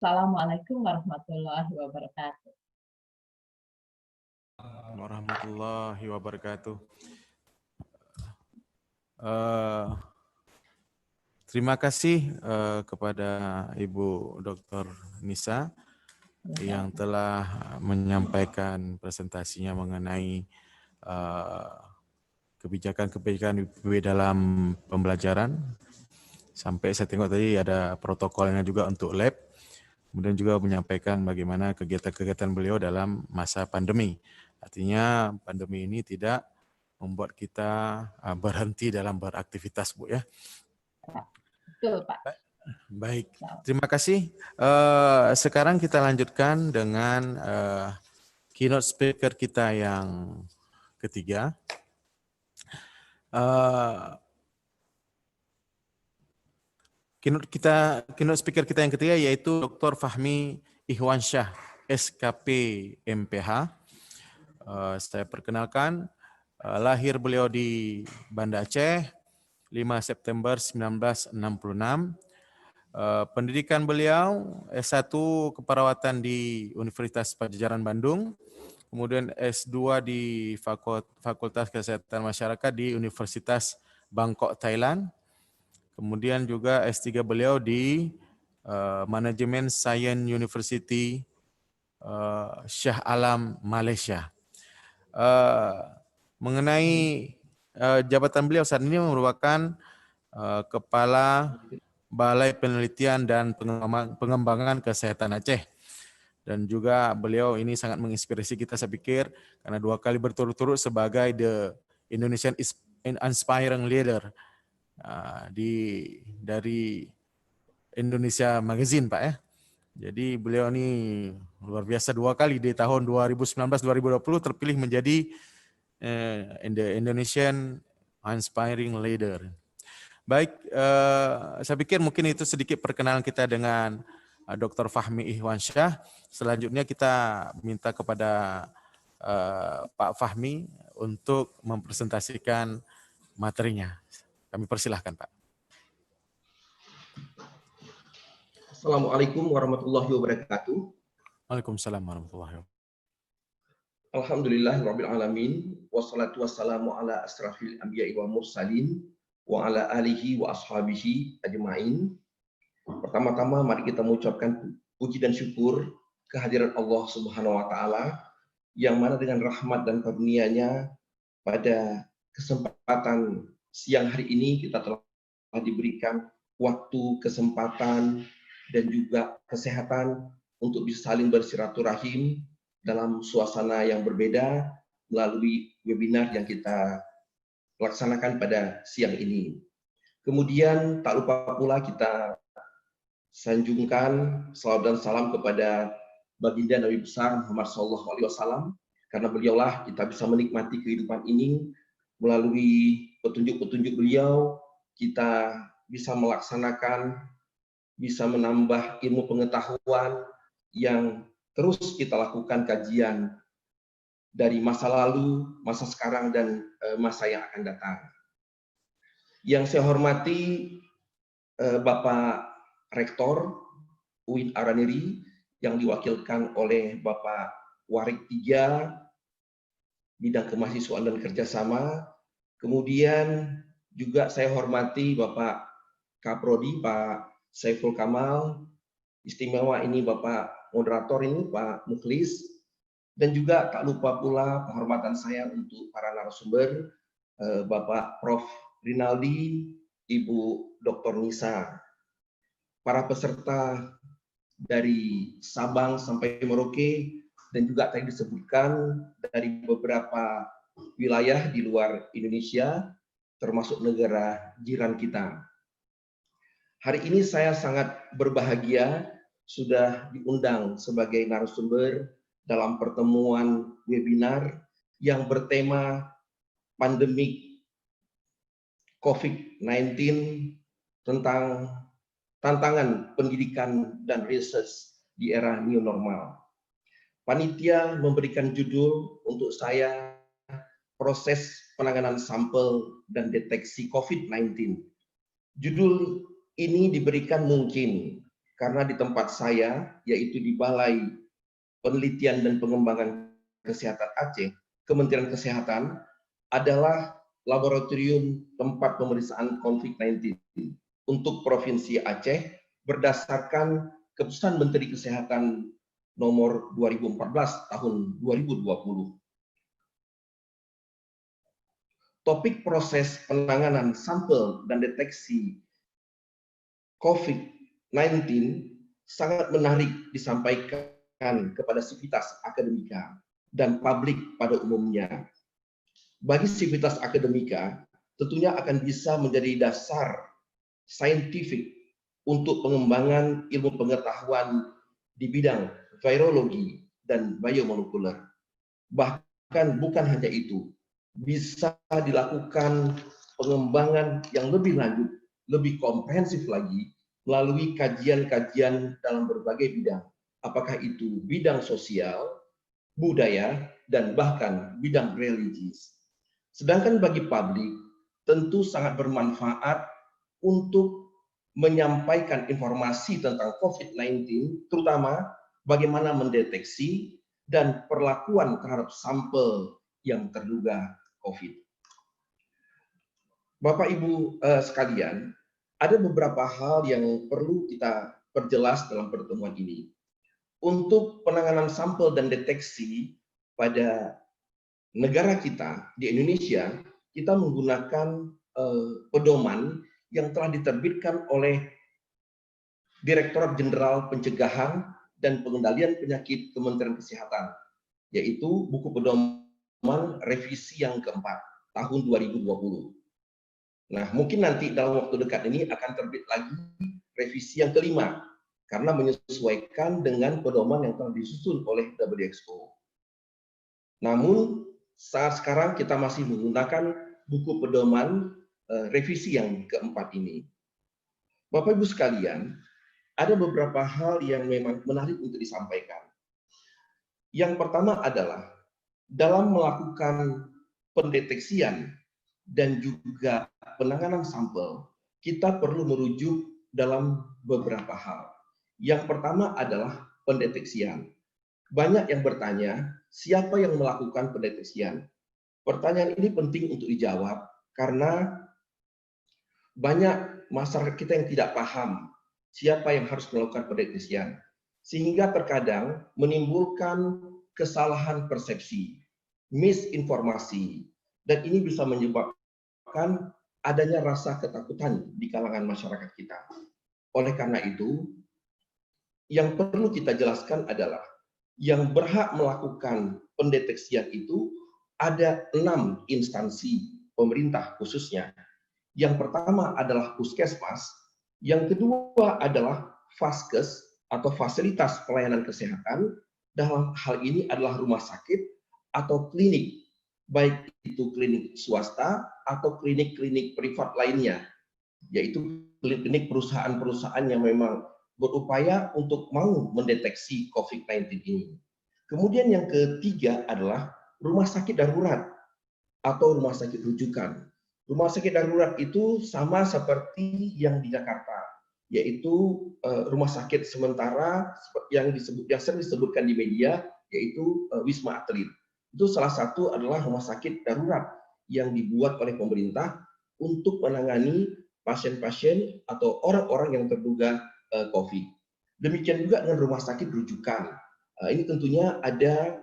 Assalamualaikum warahmatullahi wabarakatuh. Warahmatullahi wabarakatuh. Eh, Terima kasih kepada Ibu Dr. Nisa yang telah menyampaikan presentasinya mengenai kebijakan-kebijakan IPB dalam pembelajaran. Sampai saya tengok tadi ada protokolnya juga untuk lab. Kemudian juga menyampaikan bagaimana kegiatan-kegiatan beliau dalam masa pandemi. Artinya pandemi ini tidak membuat kita berhenti dalam beraktivitas, Bu ya. Betul, Pak. Baik, terima kasih. Sekarang kita lanjutkan dengan keynote speaker kita yang ketiga. Keynote speaker kita yang ketiga yaitu Dr. Fahmi Ihwansyah, SKP MPH. Saya perkenalkan, lahir beliau di Banda Aceh, 5 September 1966. Pendidikan beliau S1 keperawatan di Universitas Padjadjaran Bandung, kemudian S2 di Fakultas Kesehatan Masyarakat di Universitas Bangkok, Thailand. Kemudian juga S3 beliau di Manajemen Science University Shah Alam, Malaysia. Mengenai jabatan beliau saat ini merupakan Kepala Balai Penelitian dan Pengembangan Kesehatan Aceh. Dan juga beliau ini sangat menginspirasi kita, saya pikir, karena 2 kali berturut-turut sebagai The Indonesian Inspiring Leader dari Indonesia Magazine, Pak ya. Jadi beliau ini luar biasa 2 kali di tahun 2019-2020 terpilih menjadi the Indonesian Inspiring Leader. Baik, saya pikir mungkin itu sedikit perkenalan kita dengan Dr. Fahmi Ihwansyah. Selanjutnya kita minta kepada Pak Fahmi untuk mempresentasikan materinya. Kami persilahkan, Pak. Assalamualaikum warahmatullahi wabarakatuh. Waalaikumsalam warahmatullahi wabarakatuh. Alhamdulillahirrabbilalamin. Wassalatu wassalamu ala asrafil anbiya'i wa mursalin wa ala alihi wa ashabihi ajma'in. Pertama-tama mari kita mengucapkan puji dan syukur kehadiran Allah Subhanahu wa taala yang mana dengan rahmat dan karunia-Nya pada kesempatan siang hari ini kita telah diberikan waktu, kesempatan dan juga kesehatan untuk bisa saling bersiraturahim dalam suasana yang berbeda melalui webinar yang kita laksanakan pada siang ini. Kemudian tak lupa pula kita sanjungkan salawat dan salam kepada baginda Nabi besar Muhammad SAW, karena beliaulah kita bisa menikmati kehidupan ini melalui petunjuk-petunjuk beliau, kita bisa melaksanakan, bisa menambah ilmu pengetahuan yang terus kita lakukan kajian dari masa lalu, masa sekarang, dan masa yang akan datang. Yang saya hormati Bapak Rektor UIN Araniri yang diwakilkan oleh Bapak Warik 3 bidang kemahasiswaan dan kerjasama. Kemudian juga saya hormati Bapak Kaprodi, Pak Saiful Kamal. Istimewa ini Bapak moderator ini Pak Mukhlis. Dan juga tak lupa pula penghormatan saya untuk para narasumber, Bapak Prof. Rinaldi, Ibu Dr. Nisa, para peserta dari Sabang sampai Merauke, dan juga tadi disebutkan dari beberapa wilayah di luar Indonesia, termasuk negara jiran kita. Hari ini saya sangat berbahagia sudah diundang sebagai narasumber dalam pertemuan webinar yang bertema pandemik COVID-19 tentang tantangan pendidikan dan research di era new normal. Panitia memberikan judul untuk saya, proses penanganan sampel dan deteksi COVID-19. Judul ini diberikan mungkin karena di tempat saya, yaitu di Balai Penelitian dan Pengembangan Kesehatan Aceh, Kementerian Kesehatan adalah laboratorium tempat pemeriksaan COVID-19 untuk Provinsi Aceh berdasarkan Keputusan Menteri Kesehatan nomor 2014 tahun 2020. Topik proses penanganan sampel dan deteksi COVID-19 sangat menarik disampaikan kepada sivitas akademika dan publik pada umumnya. Bagi sivitas akademika, tentunya akan bisa menjadi dasar saintifik untuk pengembangan ilmu pengetahuan di bidang virologi dan biomolekuler. Bahkan bukan hanya itu, bisa dilakukan pengembangan yang lebih lanjut, lebih komprehensif lagi melalui kajian-kajian dalam berbagai bidang. Apakah itu bidang sosial, budaya, dan bahkan bidang religius. Sedangkan bagi publik, tentu sangat bermanfaat untuk menyampaikan informasi tentang COVID-19, terutama bagaimana mendeteksi dan perlakuan terhadap sampel yang terduga COVID. Bapak Ibu sekalian, ada beberapa hal yang perlu kita perjelas dalam pertemuan ini. Untuk penanganan sampel dan deteksi pada negara kita di Indonesia, kita menggunakan pedoman yang telah diterbitkan oleh Direktorat Jenderal Pencegahan dan Pengendalian Penyakit Kementerian Kesehatan, yaitu buku pedoman revisi yang keempat tahun 2020. Nah, mungkin nanti dalam waktu dekat ini akan terbit lagi revisi yang kelima, karena menyesuaikan dengan pedoman yang telah disusun oleh WHO. Namun, saat sekarang kita masih menggunakan buku pedoman revisi yang keempat ini. Bapak Ibu sekalian, ada beberapa hal yang memang menarik untuk disampaikan. Yang pertama adalah dalam melakukan pendeteksian dan juga penanganan sampel, kita perlu merujuk dalam beberapa hal. Yang pertama adalah pendeteksian. Banyak yang bertanya, siapa yang melakukan pendeteksian? Pertanyaan ini penting untuk dijawab karena banyak masyarakat kita yang tidak paham siapa yang harus melakukan pendeteksian, sehingga terkadang menimbulkan kesalahan persepsi, misinformasi, dan ini bisa menyebabkan adanya rasa ketakutan di kalangan masyarakat kita. Oleh karena itu, yang perlu kita jelaskan adalah yang berhak melakukan pendeteksian itu ada 6 instansi pemerintah khususnya. Yang pertama adalah Puskesmas, yang kedua adalah Vaskes atau fasilitas pelayanan kesehatan, dalam hal ini adalah rumah sakit atau klinik, baik itu klinik swasta atau klinik-klinik privat lainnya, yaitu klinik perusahaan-perusahaan yang memang berupaya untuk mau mendeteksi COVID-19 ini. Kemudian yang ketiga adalah rumah sakit darurat atau rumah sakit rujukan. Rumah sakit darurat itu sama seperti yang di Jakarta, yaitu rumah sakit sementara yang sering disebutkan di media, yaitu Wisma Atlet. Itu salah satu adalah rumah sakit darurat yang dibuat oleh pemerintah untuk menangani pasien-pasien atau orang-orang yang terduga COVID. Demikian juga dengan rumah sakit rujukan. Ini tentunya ada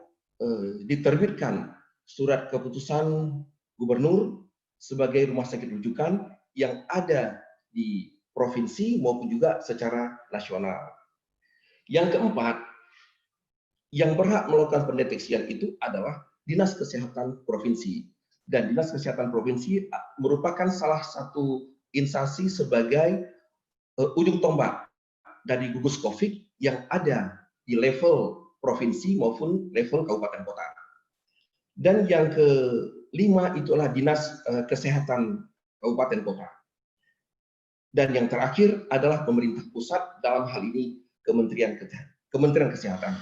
diterbitkan surat keputusan gubernur sebagai rumah sakit rujukan yang ada di provinsi maupun juga secara nasional. Yang keempat, yang berhak melakukan pendeteksian itu adalah Dinas Kesehatan Provinsi. Dan Dinas Kesehatan Provinsi merupakan salah satu instansi sebagai ujung tombak dari gugus COVID yang ada di level provinsi maupun level kabupaten kota. Dan yang kelima itulah Dinas Kesehatan Kabupaten Kota. Dan yang terakhir adalah pemerintah pusat, dalam hal ini Kementerian Kesehatan.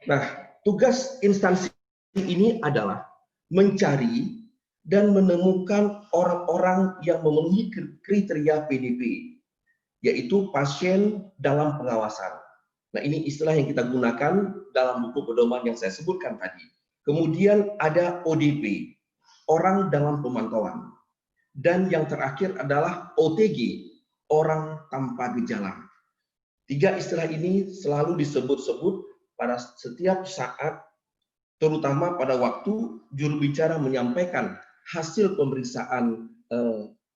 Nah, tugas instansi ini adalah mencari dan menemukan orang-orang yang memenuhi kriteria PDP, yaitu pasien dalam pengawasan. Nah, ini istilah yang kita gunakan dalam buku pedoman yang saya sebutkan tadi. Kemudian ada ODP, orang dalam pemantauan. Dan yang terakhir adalah OTG, orang tanpa gejala. Tiga istilah ini selalu disebut-sebut pada setiap saat, terutama pada waktu juru bicara menyampaikan hasil pemeriksaan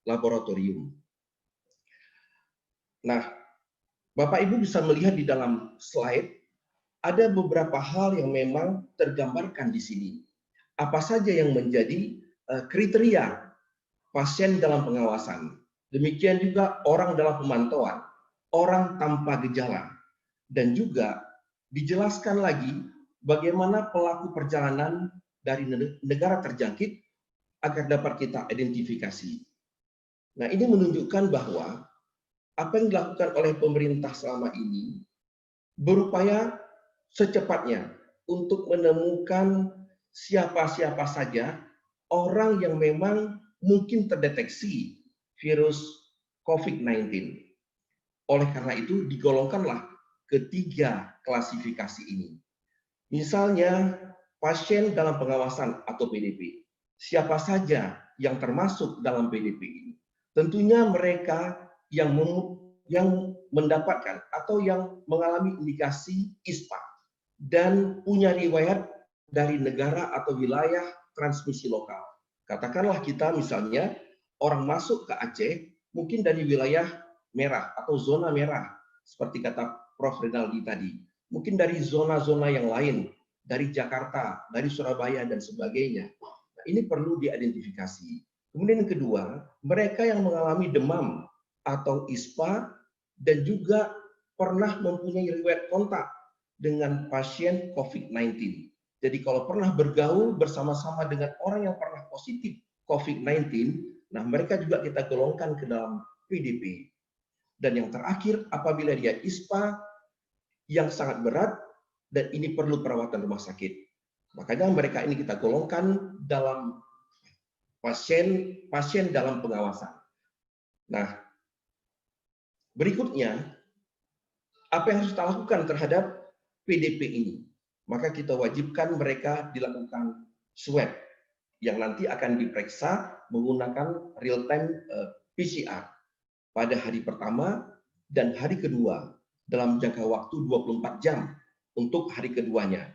laboratorium. Nah, Bapak Ibu bisa melihat di dalam slide, ada beberapa hal yang memang tergambarkan di sini. Apa saja yang menjadi kriteria pasien dalam pengawasan. Demikian juga orang dalam pemantauan, orang tanpa gejala. Dan juga dijelaskan lagi bagaimana pelaku perjalanan dari negara terjangkit agar dapat kita identifikasi. Nah, ini menunjukkan bahwa apa yang dilakukan oleh pemerintah selama ini berupaya secepatnya untuk menemukan siapa-siapa saja orang yang memang mungkin terdeteksi virus COVID-19. Oleh karena itu digolongkanlah ketiga klasifikasi ini. Misalnya pasien dalam pengawasan atau PDP. Siapa saja yang termasuk dalam PDP ini? Tentunya mereka yang mendapatkan atau yang mengalami indikasi ISPA dan punya riwayat dari negara atau wilayah transmisi lokal. Katakanlah kita misalnya orang masuk ke Aceh mungkin dari wilayah merah atau zona merah seperti kata Prof. Rinaldi tadi. Mungkin dari zona-zona yang lain, dari Jakarta, dari Surabaya dan sebagainya. Nah, ini perlu diidentifikasi. Kemudian yang kedua, mereka yang mengalami demam atau ISPA dan juga pernah mempunyai riwayat kontak dengan pasien COVID-19. Jadi kalau pernah bergaul bersama-sama dengan orang yang pernah positif COVID-19, nah mereka juga kita golongkan ke dalam PDP. Dan yang terakhir, apabila dia ISPA yang sangat berat dan ini perlu perawatan rumah sakit. Makanya mereka ini kita golongkan dalam pasien dalam pengawasan. Nah, berikutnya, apa yang harus kita lakukan terhadap PDP ini? Maka kita wajibkan mereka dilakukan swab yang nanti akan diperiksa menggunakan real-time PCR pada hari pertama dan hari kedua dalam jangka waktu 24 jam untuk hari keduanya.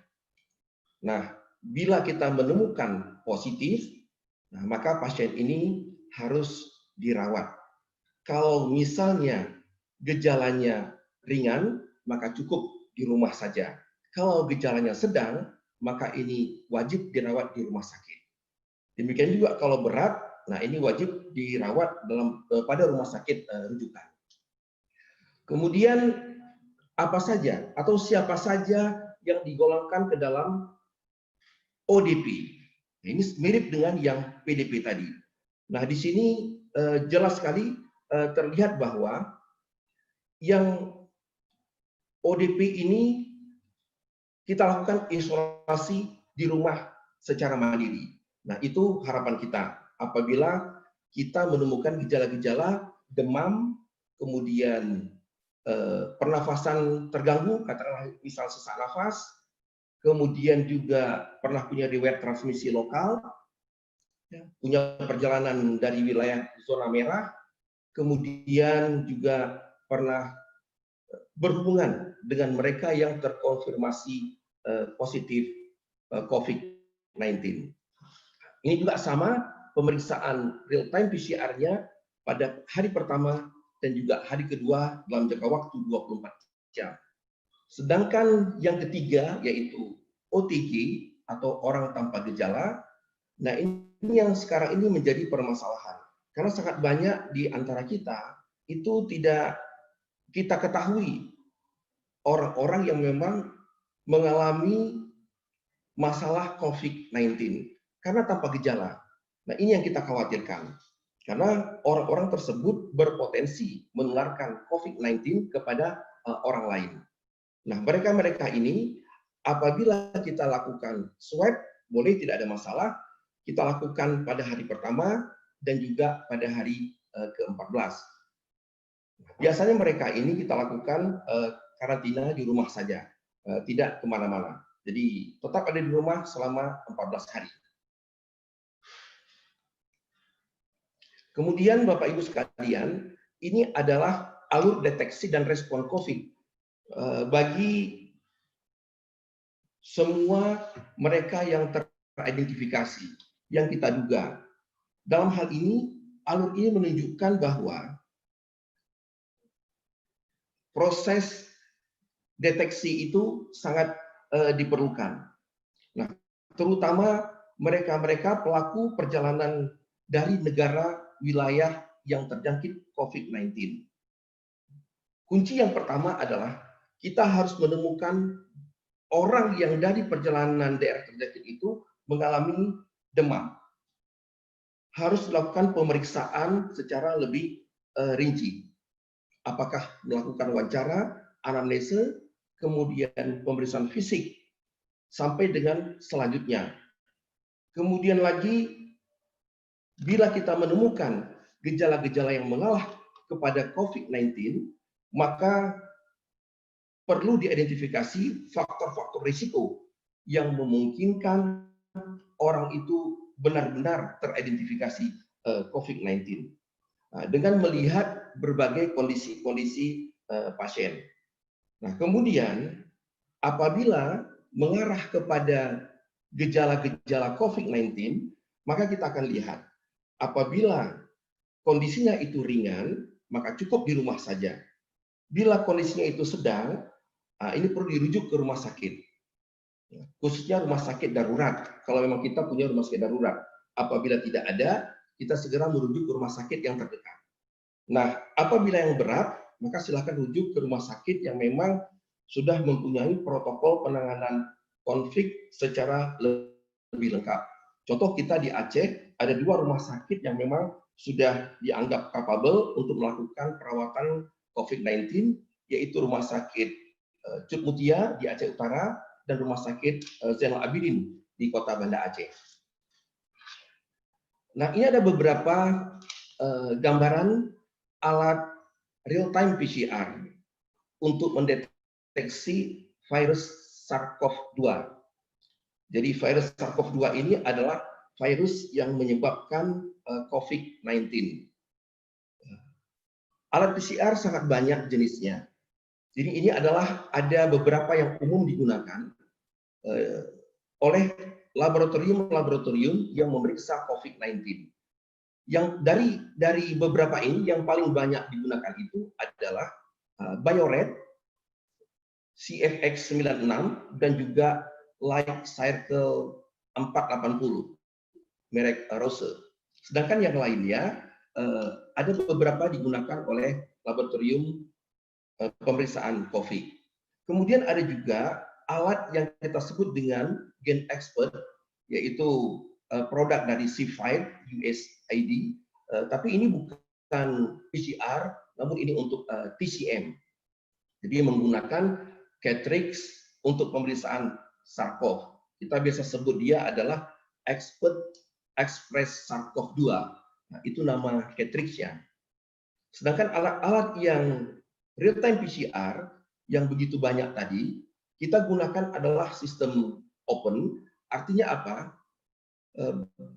Nah, bila kita menemukan positif, nah, maka pasien ini harus dirawat. Kalau misalnya gejalanya ringan, maka cukup di rumah saja. Kalau gejalanya sedang, maka ini wajib dirawat di rumah sakit. Demikian juga kalau berat, nah ini wajib dirawat pada rumah sakit rujukan. Kemudian apa saja atau siapa saja yang digolongkan ke dalam ODP. Nah, ini mirip dengan yang PDP tadi. Nah, di sini jelas sekali terlihat bahwa yang ODP ini kita lakukan isolasi di rumah secara mandiri. Nah, itu harapan kita. Apabila kita menemukan gejala-gejala demam, kemudian pernafasan terganggu, katakanlah misal sesak nafas, kemudian juga pernah punya riwayat transmisi lokal, punya perjalanan dari wilayah zona merah, kemudian juga pernah berhubungan dengan mereka yang terkonfirmasi positif COVID-19. Ini juga sama, pemeriksaan real-time PCR-nya pada hari pertama dan juga hari kedua dalam jangka waktu 24 jam. Sedangkan yang ketiga yaitu OTG atau orang tanpa gejala. Nah, ini yang sekarang ini menjadi permasalahan. Karena sangat banyak di antara kita itu tidak kita ketahui orang-orang yang memang mengalami masalah COVID-19 karena tanpa gejala. Nah, ini yang kita khawatirkan. Karena orang-orang tersebut berpotensi menularkan COVID-19 kepada orang lain. Nah, mereka-mereka ini apabila kita lakukan swab, boleh tidak ada masalah, kita lakukan pada hari pertama dan juga pada hari ke-14. Biasanya mereka ini kita lakukan karantina di rumah saja, tidak kemana-mana. Jadi tetap ada di rumah selama 14 hari. Kemudian Bapak Ibu sekalian, ini adalah alur deteksi dan respon COVID bagi semua mereka yang teridentifikasi, yang kita duga. Dalam hal ini, alur ini menunjukkan bahwa proses deteksi itu sangat diperlukan. Nah, terutama mereka-mereka pelaku perjalanan dari negara wilayah yang terjangkit COVID-19. Kunci yang pertama adalah kita harus menemukan orang yang dari perjalanan daerah terjangkit itu mengalami demam. Harus dilakukan pemeriksaan secara lebih rinci. Apakah melakukan wawancara, anamnese, kemudian pemeriksaan fisik, sampai dengan selanjutnya. Kemudian lagi, bila kita menemukan gejala-gejala yang mengarah kepada COVID-19, maka perlu diidentifikasi faktor-faktor risiko yang memungkinkan orang itu benar-benar teridentifikasi COVID-19 dengan melihat berbagai kondisi-kondisi pasien. Nah, kemudian apabila mengarah kepada gejala-gejala COVID-19, maka kita akan lihat apabila kondisinya itu ringan, maka cukup di rumah saja. Bila kondisinya itu sedang, ini perlu dirujuk ke rumah sakit. Khususnya rumah sakit darurat. Kalau memang kita punya rumah sakit darurat. Apabila tidak ada, kita segera merujuk ke rumah sakit yang terdekat. Nah, apabila yang berat, maka silakan rujuk ke rumah sakit yang memang sudah mempunyai protokol penanganan konflik secara lebih lengkap. Contoh kita di Aceh, ada 2 rumah sakit yang memang sudah dianggap capable untuk melakukan perawatan COVID-19, yaitu Rumah Sakit Cut Mutia di Aceh Utara dan Rumah Sakit Zainal Abidin di Kota Banda Aceh. Nah, ini ada beberapa gambaran alat real-time PCR untuk mendeteksi virus SARS-CoV-2. Jadi virus SARS-CoV-2 ini adalah virus yang menyebabkan COVID-19. Alat PCR sangat banyak jenisnya. Jadi ini adalah ada beberapa yang umum digunakan oleh laboratorium-laboratorium yang memeriksa COVID-19. Yang dari beberapa ini yang paling banyak digunakan itu adalah Bio-Rad, CFX96 dan juga Light Cycle 480 merek Rose. Sedangkan yang lainnya ada beberapa digunakan oleh laboratorium pemeriksaan COVID. Kemudian ada juga alat yang kita sebut dengan GenExpert, yaitu produk dari C5 USAID, tapi ini bukan PCR, namun ini untuk TCM. Jadi menggunakan cartridge untuk pemeriksaan SARS-CoV. Kita biasa sebut dia adalah Expert Express SARS-CoV-2. Nah, itu nama cartridge-nya. Sedangkan alat-alat yang real-time PCR yang begitu banyak tadi, kita gunakan adalah sistem open. Artinya apa?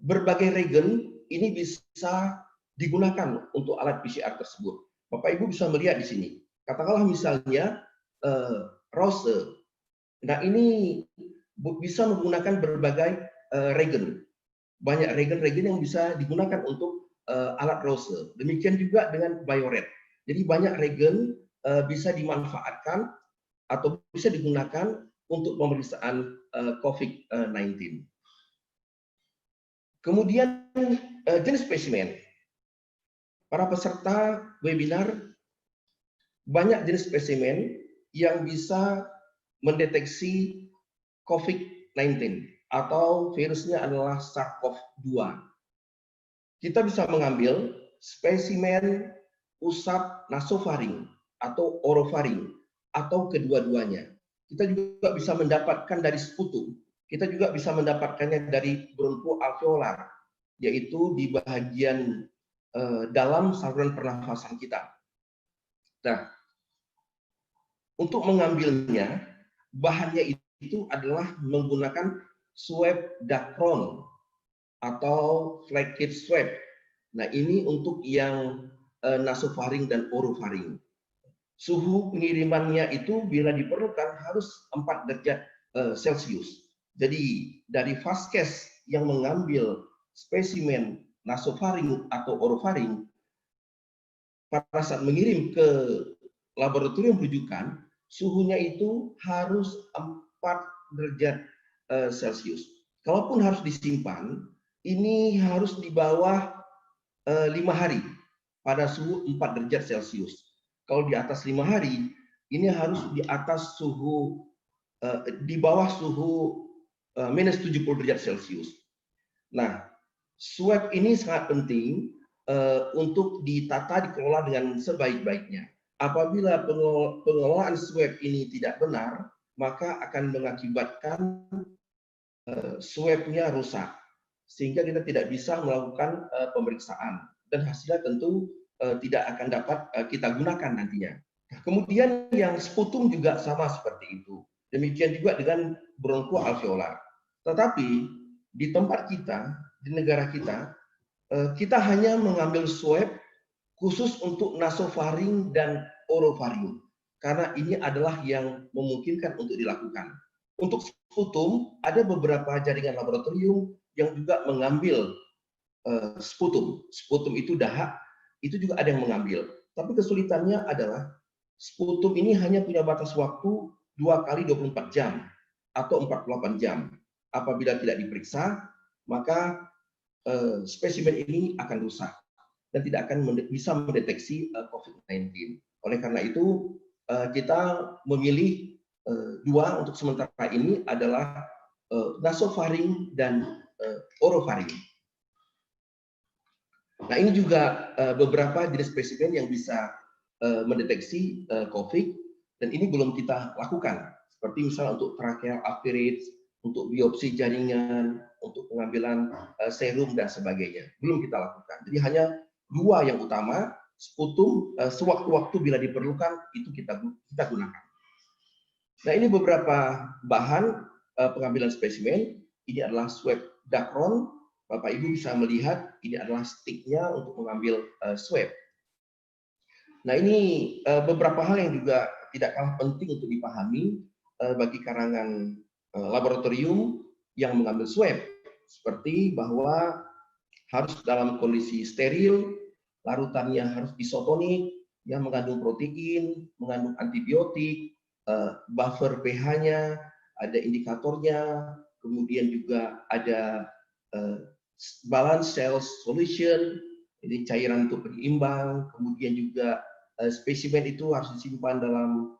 Berbagai regen ini bisa digunakan untuk alat PCR tersebut. Bapak Ibu bisa melihat di sini. Katakanlah misalnya Rose. Nah, ini bisa menggunakan berbagai regen. Banyak regen-regen yang bisa digunakan untuk alat Rose. Demikian juga dengan Bio-Rad. Jadi banyak regen bisa dimanfaatkan atau bisa digunakan untuk pemeriksaan COVID-19. Kemudian jenis spesimen. Para peserta webinar banyak jenis spesimen yang bisa mendeteksi COVID-19 atau virusnya adalah SARS-CoV-2. Kita bisa mengambil spesimen usap nasofaring atau orofaring atau kedua-duanya. Kita juga bisa mendapatkan dari sputum. Kita juga bisa mendapatkannya dari bronkoalveolar, yaitu di bagian dalam saluran pernafasan kita. Nah, untuk mengambilnya, bahannya itu adalah menggunakan swab dacron atau flaccid swab. Nah, ini untuk yang nasofaring dan orofaring. Suhu pengirimannya itu bila diperlukan harus 4 derajat Celcius. Jadi dari vaskes yang mengambil spesimen nasofaring atau orofaring pada saat mengirim ke laboratorium rujukan, suhunya itu harus 4 derajat Celcius. Kalaupun harus disimpan, ini harus di bawah 5 hari pada suhu 4 derajat Celcius. Kalau di atas 5 hari, ini harus di atas suhu di bawah suhu minus 70 derajat Celcius. Nah, swab ini sangat penting untuk ditata, dikelola dengan sebaik-baiknya. Apabila pengelolaan swab ini tidak benar, maka akan mengakibatkan swabnya rusak, sehingga kita tidak bisa melakukan pemeriksaan dan hasilnya tentu tidak akan dapat kita gunakan nantinya. Nah, kemudian yang sputum juga sama seperti itu. Demikian juga dengan bronkoalveolar. Tetapi di tempat kita, di negara kita, kita hanya mengambil swab khusus untuk nasofaring dan orofaring, karena ini adalah yang memungkinkan untuk dilakukan. Untuk sputum, ada beberapa jaringan laboratorium yang juga mengambil sputum. Sputum itu dahak, itu juga ada yang mengambil. Tapi kesulitannya adalah sputum ini hanya punya batas waktu 2 kali 24 jam atau 48 jam. Apabila tidak diperiksa, maka spesimen ini akan rusak dan tidak akan bisa mendeteksi COVID-19. Oleh karena itu, kita memilih 2 untuk sementara ini adalah nasofaring dan orofaring. Nah, ini juga beberapa jenis spesimen yang bisa mendeteksi COVID, dan ini belum kita lakukan. Seperti misalnya untuk tracheal aspirates, untuk biopsi jaringan, untuk pengambilan serum dan sebagainya. Belum kita lakukan. Jadi hanya 2 yang utama, sputum sewaktu-waktu bila diperlukan itu kita gunakan. Nah, ini beberapa bahan pengambilan spesimen. Ini adalah swab dacron. Bapak Ibu bisa melihat ini adalah sticknya untuk mengambil swab. Nah, ini beberapa hal yang juga tidak kalah penting untuk dipahami bagi karangan laboratorium yang mengambil swab, seperti bahwa harus dalam kondisi steril, larutannya harus isotonik, yang mengandung protein, mengandung antibiotik, buffer pH-nya, ada indikatornya, kemudian juga ada balance cells solution, jadi cairan untuk penyeimbang, kemudian juga spesimen itu harus disimpan dalam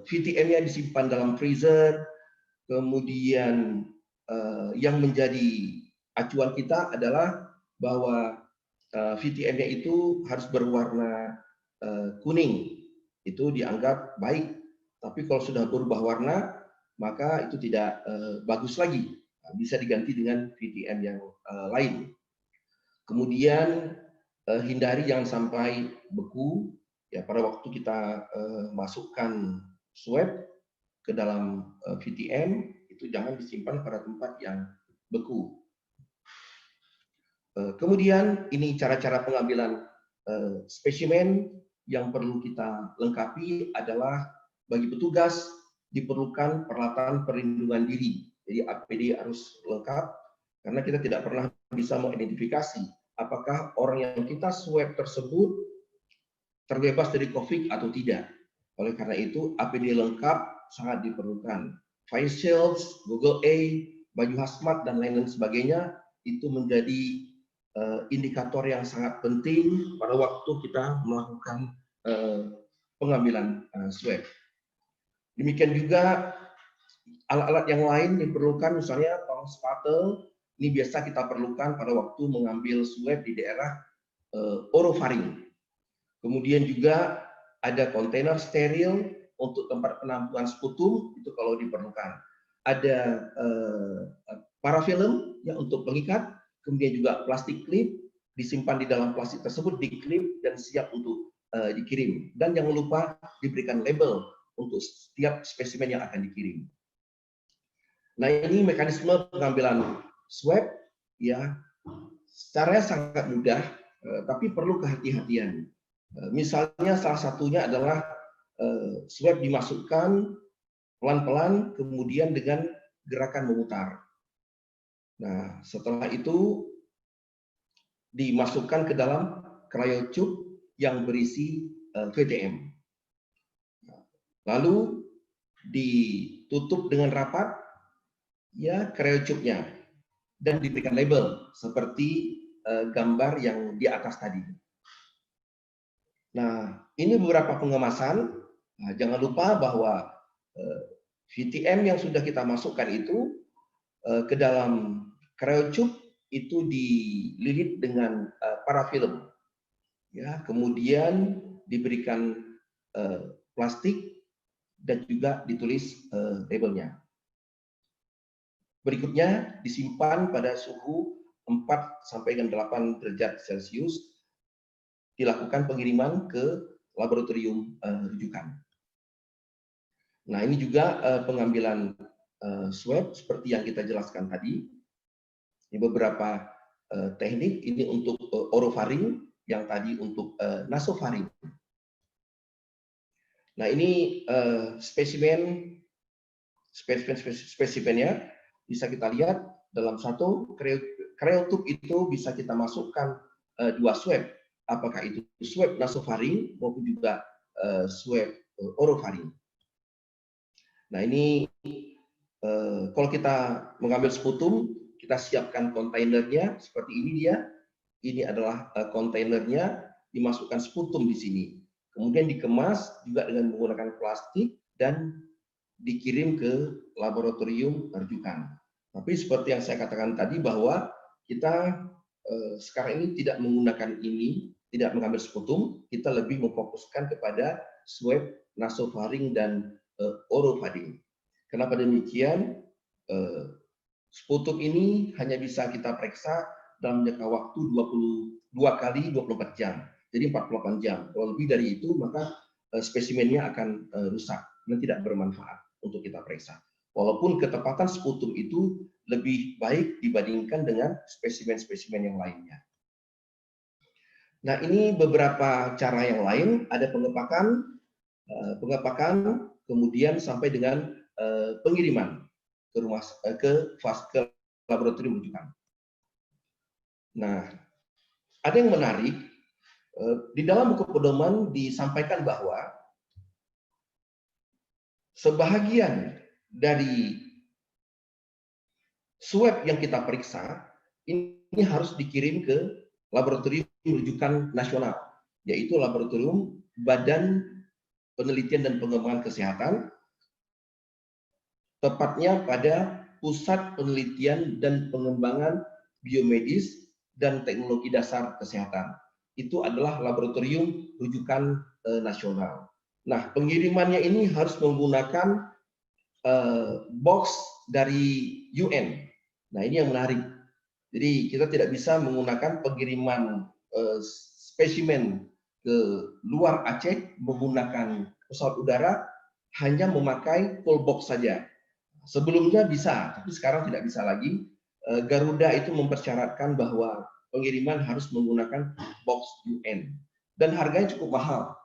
VTM-nya disimpan dalam freezer, kemudian yang menjadi acuan kita adalah bahwa VTM-nya itu harus berwarna kuning, itu dianggap baik. Tapi kalau sudah berubah warna, maka itu tidak bagus lagi, bisa diganti dengan VTM yang lain. Kemudian hindari jangan sampai beku. Ya, pada waktu kita masukkan swab ke dalam VTM, itu jangan disimpan pada tempat yang beku. Kemudian ini cara-cara pengambilan spesimen yang perlu kita lengkapi adalah bagi petugas diperlukan peralatan perlindungan diri. Jadi APD harus lengkap karena kita tidak pernah bisa mengidentifikasi apakah orang yang kita swab tersebut terbebas dari COVID atau tidak. Oleh karena itu, APD lengkap sangat diperlukan. Face shields, Google A, baju hazmat, dan lain-lain sebagainya, itu menjadi indikator yang sangat penting pada waktu kita melakukan pengambilan swab. Demikian juga alat-alat yang lain diperlukan, misalnya tong spatel, ini biasa kita perlukan pada waktu mengambil swab di daerah orofaring. Kemudian juga ada kontainer steril untuk tempat penampungan sputum, itu kalau diperlukan. Ada parafilm ya untuk pengikat, kemudian juga plastik clip, disimpan di dalam plastik tersebut, diklip dan siap untuk dikirim. Dan jangan lupa diberikan label untuk setiap spesimen yang akan dikirim. Nah, ini mekanisme pengambilan swab, ya, caranya sangat mudah, tapi perlu kehati-hatian. Misalnya salah satunya adalah swab dimasukkan pelan-pelan, kemudian dengan gerakan memutar. Nah, setelah itu dimasukkan ke dalam cryotube yang berisi VTM. Lalu ditutup dengan rapat, ya, cryotube-nya, dan diberikan label seperti gambar yang di atas tadi. Nah, ini beberapa pengemasan. Nah, jangan lupa bahwa VTM yang sudah kita masukkan itu ke dalam cryotube itu dililit dengan parafilm, ya, kemudian diberikan plastik dan juga ditulis labelnya. Berikutnya disimpan pada suhu 4 sampai dengan 8 derajat Celcius, dilakukan pengiriman ke laboratorium rujukan. Nah, ini juga pengambilan swab seperti yang kita jelaskan tadi. Ini beberapa teknik, ini untuk orofaring, yang tadi untuk nasofaring. Nah, ini spesimennya bisa kita lihat dalam satu cryotube itu bisa kita masukkan 2 swab, apakah itu swab nasofaring maupun juga swab orofaring. Nah, ini kalau kita mengambil sputum, kita siapkan kontainernya seperti ini dia. Ini adalah kontainernya, dimasukkan sputum di sini. Kemudian dikemas juga dengan menggunakan plastik dan dikirim ke laboratorium rujukan. Tapi seperti yang saya katakan tadi bahwa kita sekarang ini tidak menggunakan ini, tidak mengambil sputum, kita lebih memfokuskan kepada swab nasofaring dan orofaring. Kenapa demikian? Sputum ini hanya bisa kita periksa dalam jangka waktu 22 kali 24 jam. Jadi 48 jam. Kalau lebih dari itu, maka spesimennya akan rusak dan tidak bermanfaat untuk kita periksa. Walaupun ketepatan sputum itu lebih baik dibandingkan dengan spesimen-spesimen yang lainnya. Nah, ini beberapa cara yang lain. Ada pengepakan, kemudian sampai dengan pengiriman ke laboratorium rujukan. Nah, ada yang menarik, di dalam buku pedoman disampaikan bahwa sebahagian dari swab yang kita periksa ini harus dikirim ke laboratorium rujukan nasional, yaitu laboratorium Badan Penelitian dan Pengembangan Kesehatan, tepatnya pada Pusat Penelitian dan Pengembangan Biomedis dan Teknologi Dasar Kesehatan. Itu adalah laboratorium rujukan nasional. Nah, pengirimannya ini harus menggunakan box dari UN. Nah, ini yang menarik. Jadi kita tidak bisa menggunakan pengiriman spesimen ke luar Aceh menggunakan pesawat udara, hanya memakai full box saja. Sebelumnya bisa, tapi sekarang tidak bisa lagi. Garuda itu mempersyaratkan bahwa pengiriman harus menggunakan box UN. Dan harganya cukup mahal.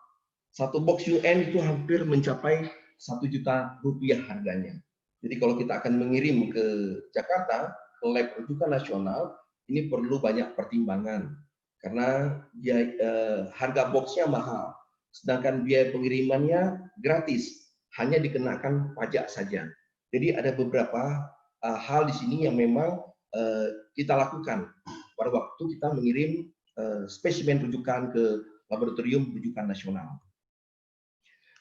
Satu box UN itu hampir mencapai 1 juta rupiah harganya. Jadi kalau kita akan mengirim ke Jakarta, ke lab rujukan nasional, ini perlu banyak pertimbangan. Karena harga boxnya mahal. Sedangkan biaya pengirimannya gratis, hanya dikenakan pajak saja. Jadi ada beberapa hal di sini yang memang kita lakukan pada waktu kita mengirim spesimen rujukan ke laboratorium rujukan nasional.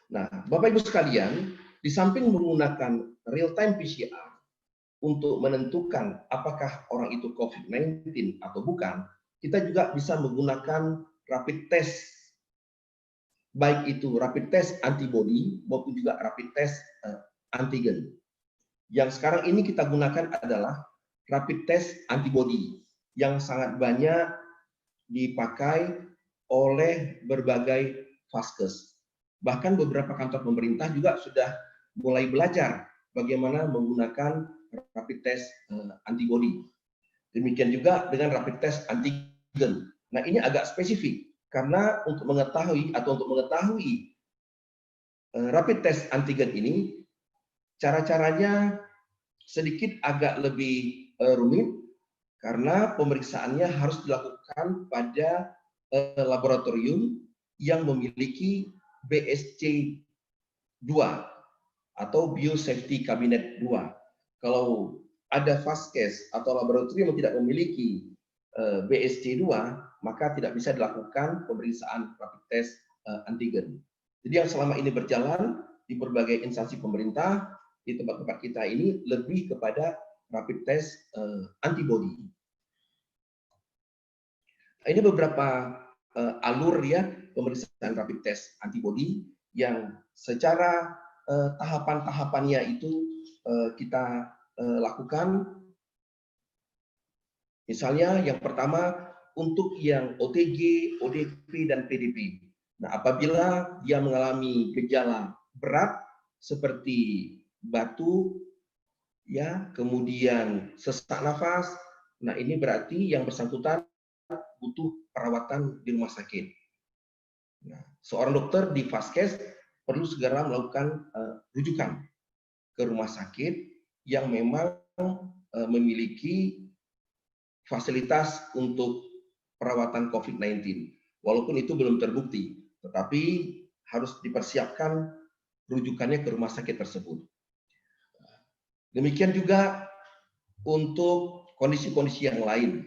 Nah, Bapak Ibu sekalian, di samping menggunakan real-time PCR untuk menentukan apakah orang itu COVID-19 atau bukan, kita juga bisa menggunakan rapid test, baik itu rapid test antibody maupun juga rapid test antigen. Yang sekarang ini kita gunakan adalah rapid test antibody yang sangat banyak dipakai oleh berbagai vaskes. Bahkan beberapa kantor pemerintah juga sudah mulai belajar bagaimana menggunakan rapid test antibody. Demikian juga dengan rapid test antigen. Nah, ini agak spesifik karena untuk mengetahui rapid test antigen ini cara-caranya sedikit agak lebih rumit karena pemeriksaannya harus dilakukan pada laboratorium yang memiliki BSC 2 atau Biosafety Cabinet 2. Kalau ada vaskes atau laboratorium yang tidak memiliki BSC 2, maka tidak bisa dilakukan pemeriksaan rapid test antigen. Jadi yang selama ini berjalan di berbagai instansi pemerintah, di tempat-tempat kita ini lebih kepada rapid test antibody. Ini beberapa alur ya pemeriksaan rapid test antibody yang secara tahapan-tahapannya itu kita lakukan. Misalnya yang pertama untuk yang OTG, ODP, dan PDP. Nah, apabila dia mengalami gejala berat seperti batuk, ya, kemudian sesak nafas, nah ini berarti yang bersangkutan butuh perawatan di rumah sakit. Nah, seorang dokter di vaskes perlu segera melakukan rujukan ke rumah sakit yang memang memiliki fasilitas untuk perawatan COVID-19. Walaupun itu belum terbukti, tetapi harus dipersiapkan rujukannya ke rumah sakit tersebut. Demikian juga untuk kondisi-kondisi yang lain,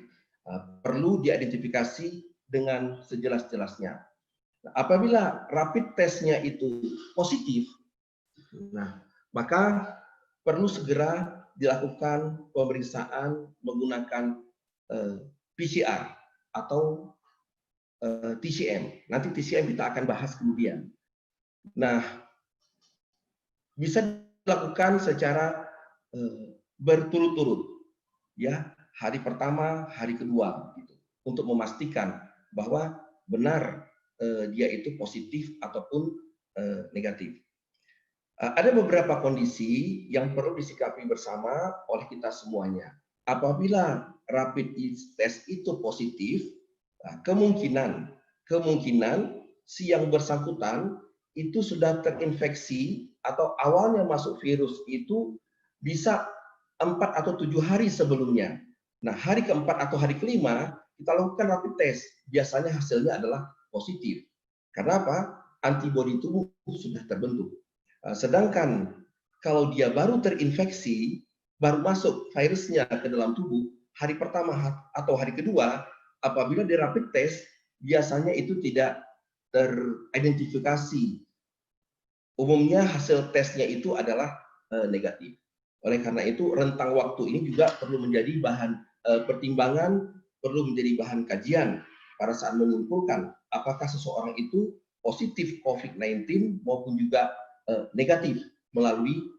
perlu diidentifikasi dengan sejelas-jelasnya. Nah, apabila rapid testnya itu positif, nah maka perlu segera dilakukan pemeriksaan menggunakan PCR atau TCM. Nanti TCM kita akan bahas kemudian. Nah, bisa dilakukan secara berturut-turut, ya, hari pertama, hari kedua, gitu, untuk memastikan bahwa benar dia itu positif ataupun negatif. Ada beberapa kondisi yang perlu disikapi bersama oleh kita semuanya. Apabila rapid test itu positif, kemungkinan si yang bersangkutan itu sudah terinfeksi atau awalnya masuk virus itu bisa 4 atau 7 hari sebelumnya. Nah, hari keempat atau hari kelima kita lakukan rapid test. Biasanya hasilnya adalah positif. Karena apa? Antibodi tubuh sudah terbentuk. Sedangkan kalau dia baru terinfeksi, baru masuk virusnya ke dalam tubuh, hari pertama atau hari kedua, apabila di rapid test, biasanya itu tidak teridentifikasi. Umumnya hasil tesnya itu adalah negatif. Oleh karena itu, rentang waktu ini juga perlu menjadi bahan pertimbangan, perlu menjadi bahan kajian pada saat menyimpulkan apakah seseorang itu positif COVID-19 maupun juga negatif melalui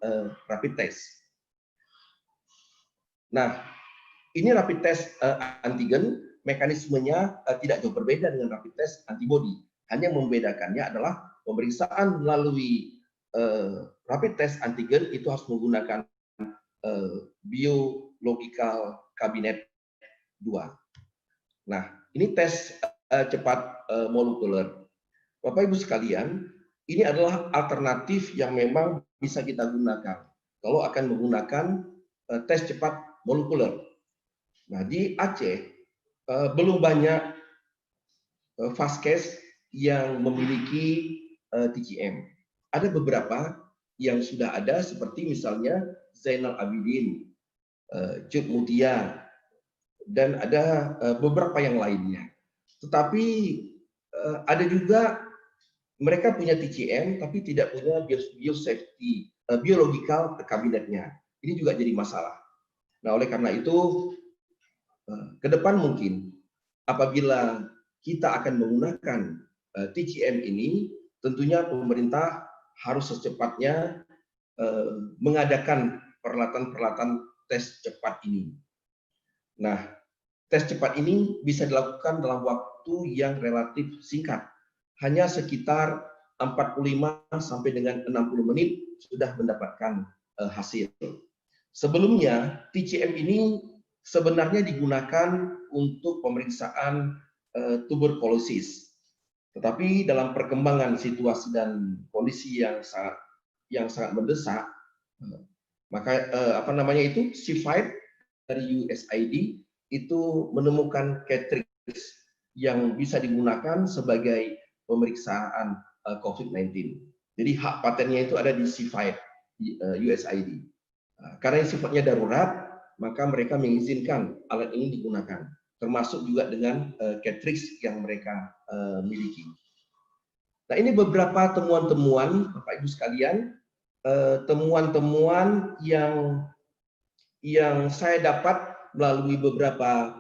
rapid test. Nah, ini rapid test antigen, mekanismenya tidak jauh berbeda dengan rapid test antibody. Hanya membedakannya adalah pemeriksaan melalui rapid test antigen itu harus menggunakan biological cabinet 2. Nah, ini tes cepat molekuler. Bapak Ibu sekalian, ini adalah alternatif yang memang bisa kita gunakan kalau akan menggunakan tes cepat molekuler. Nah, di Aceh belum banyak vaskes yang memiliki TCM. Ada beberapa yang sudah ada seperti misalnya Zainal Abidin, Cud Mutia, dan ada beberapa yang lainnya. Tetapi ada juga mereka punya TCM tapi tidak punya biosafety biological kabinetnya. Ini juga jadi masalah. Nah, oleh karena itu ke depan mungkin apabila kita akan menggunakan TCM ini, tentunya pemerintah harus secepatnya mengadakan peralatan-peralatan tes cepat ini. Nah, tes cepat ini bisa dilakukan dalam waktu yang relatif singkat. Hanya sekitar 45 sampai dengan 60 menit sudah mendapatkan hasil. Sebelumnya, TCM ini sebenarnya digunakan untuk pemeriksaan tuberkulosis. Tetapi dalam perkembangan situasi dan kondisi yang sangat mendesak, maka C5 dari USAID itu menemukan Catrix yang bisa digunakan sebagai pemeriksaan COVID-19. Jadi hak patennya itu ada di C5 USAID. Karena yang sifatnya darurat, maka mereka mengizinkan alat ini digunakan, termasuk juga dengan Catrix yang mereka miliki. Nah, ini beberapa temuan-temuan, Bapak Ibu sekalian, temuan-temuan yang saya dapat melalui beberapa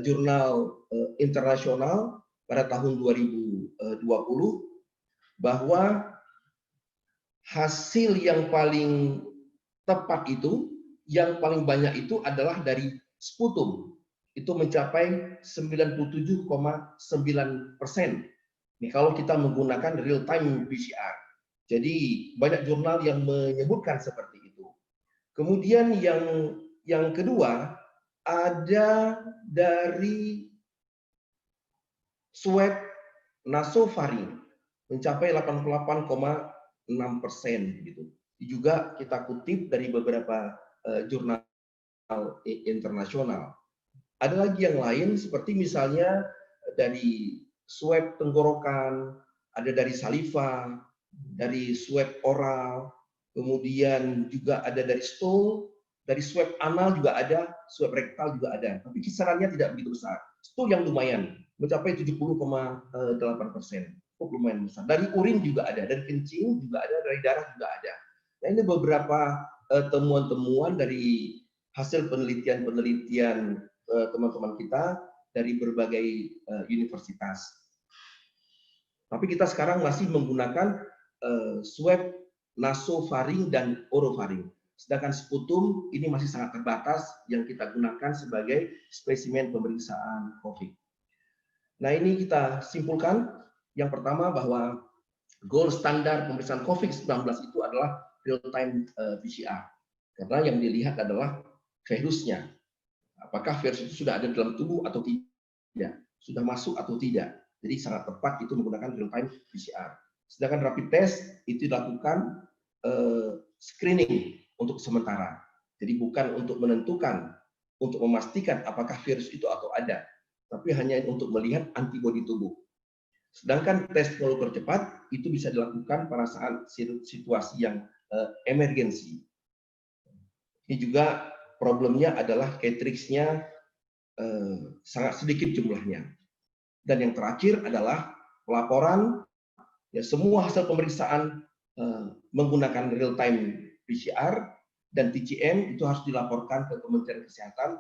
jurnal internasional pada tahun 2020, bahwa hasil yang paling tepat itu, yang paling banyak itu adalah dari sputum. Itu mencapai 97,9%. Ini kalau kita menggunakan real time PCR. Jadi banyak jurnal yang menyebutkan seperti itu. Kemudian yang kedua ada dari swab nasofaring mencapai 88,6% gitu. Juga kita kutip dari beberapa jurnal internasional. Ada lagi yang lain seperti misalnya dari swab tenggorokan, ada dari saliva, dari swab oral, kemudian juga ada dari stool, dari swab anal juga ada, swab rektal juga ada. Tapi kisarannya tidak begitu besar. Stool yang lumayan, mencapai 70,8%. Lumayan besar. Dari urin juga ada, dari kencing juga ada, dari darah juga ada. Nah, ini beberapa temuan-temuan dari hasil penelitian-penelitian teman-teman kita dari berbagai universitas. Tapi kita sekarang masih menggunakan swab nasofaring dan orofaring. Sedangkan sputum ini masih sangat terbatas yang kita gunakan sebagai spesimen pemeriksaan COVID. Nah, ini kita simpulkan. Yang pertama bahwa gold standar pemeriksaan COVID-19 itu adalah real-time PCR. Karena yang dilihat adalah virusnya. Apakah virus itu sudah ada dalam tubuh atau tidak, sudah masuk atau tidak. Jadi sangat tepat itu menggunakan real-time PCR. Sedangkan rapid test itu dilakukan screening untuk sementara. Jadi bukan untuk menentukan, untuk memastikan apakah virus itu atau ada, tapi hanya untuk melihat antibodi tubuh. Sedangkan tes molekuler cepat itu bisa dilakukan pada saat situasi yang emergensi. Ini juga problemnya adalah Catrix-nya sangat sedikit jumlahnya. Dan yang terakhir adalah pelaporan, ya, semua hasil pemeriksaan menggunakan real time PCR dan TCM itu harus dilaporkan ke Kementerian Kesehatan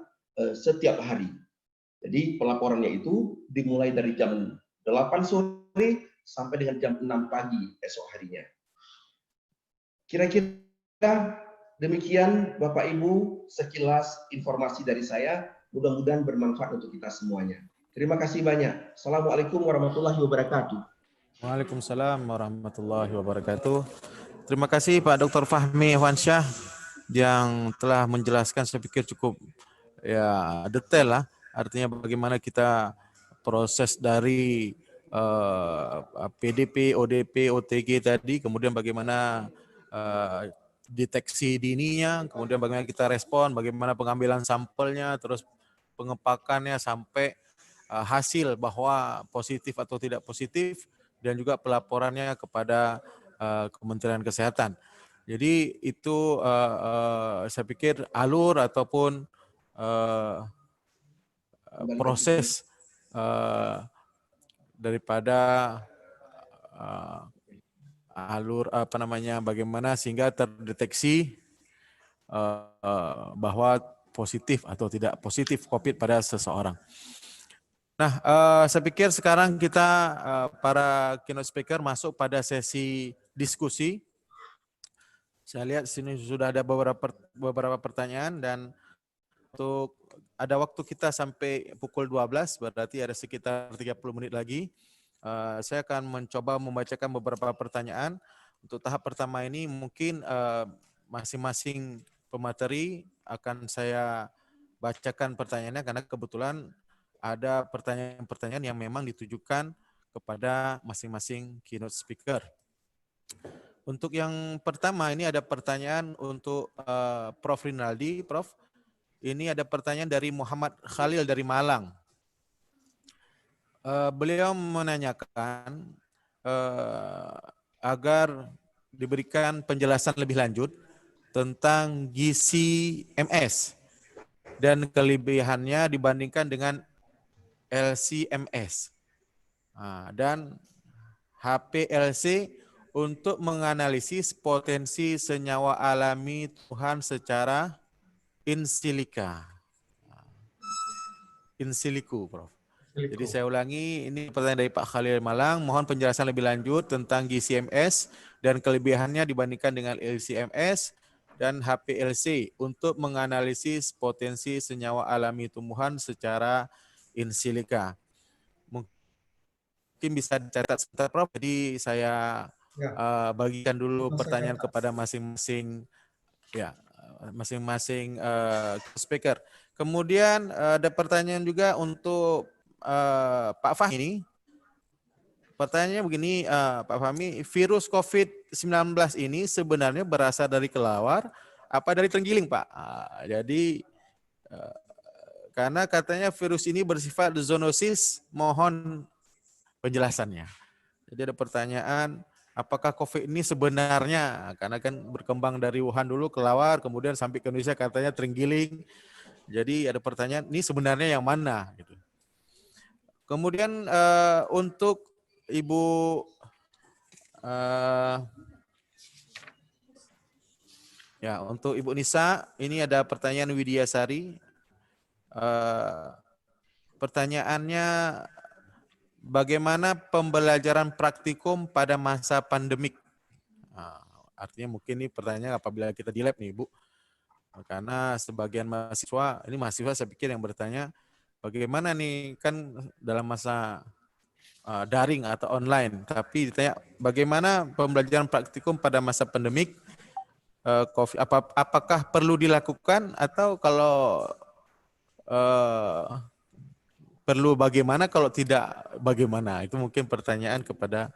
setiap hari. Jadi pelaporannya itu dimulai dari jam 8 sore sampai dengan jam 6 pagi esok harinya. Kira-kira demikian Bapak Ibu sekilas informasi dari saya, mudah-mudahan bermanfaat untuk kita semuanya. Terima kasih banyak. Assalamualaikum warahmatullahi wabarakatuh. Waalaikumsalam warahmatullahi wabarakatuh. Terima kasih Pak Dr. Fahmi Irwansyah yang telah menjelaskan, saya pikir cukup ya detail lah, artinya bagaimana kita proses dari PDP, ODP, OTG tadi, kemudian bagaimana deteksi dininya, kemudian bagaimana kita respon, bagaimana pengambilan sampelnya, terus pengepakannya sampai hasil bahwa positif atau tidak positif, dan juga pelaporannya kepada Kementerian Kesehatan. Jadi itu saya pikir alur ataupun proses daripada alur bagaimana sehingga terdeteksi bahwa positif atau tidak positif COVID pada seseorang. Nah, saya pikir sekarang kita para keynote speaker masuk pada sesi diskusi. Saya lihat sini sudah ada beberapa pertanyaan dan untuk ada waktu kita sampai pukul 12, berarti ada sekitar 30 menit lagi. Saya akan mencoba membacakan beberapa pertanyaan. Untuk tahap pertama ini mungkin masing-masing pemateri akan saya bacakan pertanyaannya karena kebetulan ada pertanyaan-pertanyaan yang memang ditujukan kepada masing-masing keynote speaker. Untuk yang pertama ini ada pertanyaan untuk Prof. Rinaldi. Prof, ini ada pertanyaan dari Muhammad Khalil dari Malang. Beliau menanyakan agar diberikan penjelasan lebih lanjut tentang gizi MS dan kelebihannya dibandingkan dengan LC-MS dan HPLC untuk menganalisis potensi senyawa alami Tuhan secara in silica. In silico, Prof. Jadi saya ulangi, ini pertanyaan dari Pak Khalil Malang, mohon penjelasan lebih lanjut tentang GCMS dan kelebihannya dibandingkan dengan LCMS dan HPLC untuk menganalisis potensi senyawa alami tumbuhan secara in silica. Mungkin bisa dicatat sebentar, Prof. Jadi saya bagikan dulu pertanyaan kepada masing-masing speaker. Kemudian ada pertanyaan juga untuk Pak Fahmi. Pertanyaannya begini, Pak Fahmi, virus COVID-19 ini sebenarnya berasal dari kelawar apa dari terenggiling, Pak? Jadi karena katanya virus ini bersifat zoonosis, mohon penjelasannya. Jadi ada pertanyaan, apakah COVID ini sebenarnya, karena kan berkembang dari Wuhan dulu kelawar, kemudian sampai ke Indonesia katanya terenggiling. Jadi ada pertanyaan, ini sebenarnya yang mana? Gitu. Kemudian untuk Ibu untuk Ibu Nisa, ini ada pertanyaan Widya Sari. Pertanyaannya, bagaimana pembelajaran praktikum pada masa pandemik? Artinya mungkin ini pertanyaan apabila kita di lab nih, Bu. Karena sebagian mahasiswa, ini mahasiswa saya pikir yang bertanya, bagaimana nih kan dalam masa daring atau online, tapi ditanya bagaimana pembelajaran praktikum pada masa pandemik COVID, apakah perlu dilakukan atau kalau perlu bagaimana, kalau tidak bagaimana? Itu mungkin pertanyaan kepada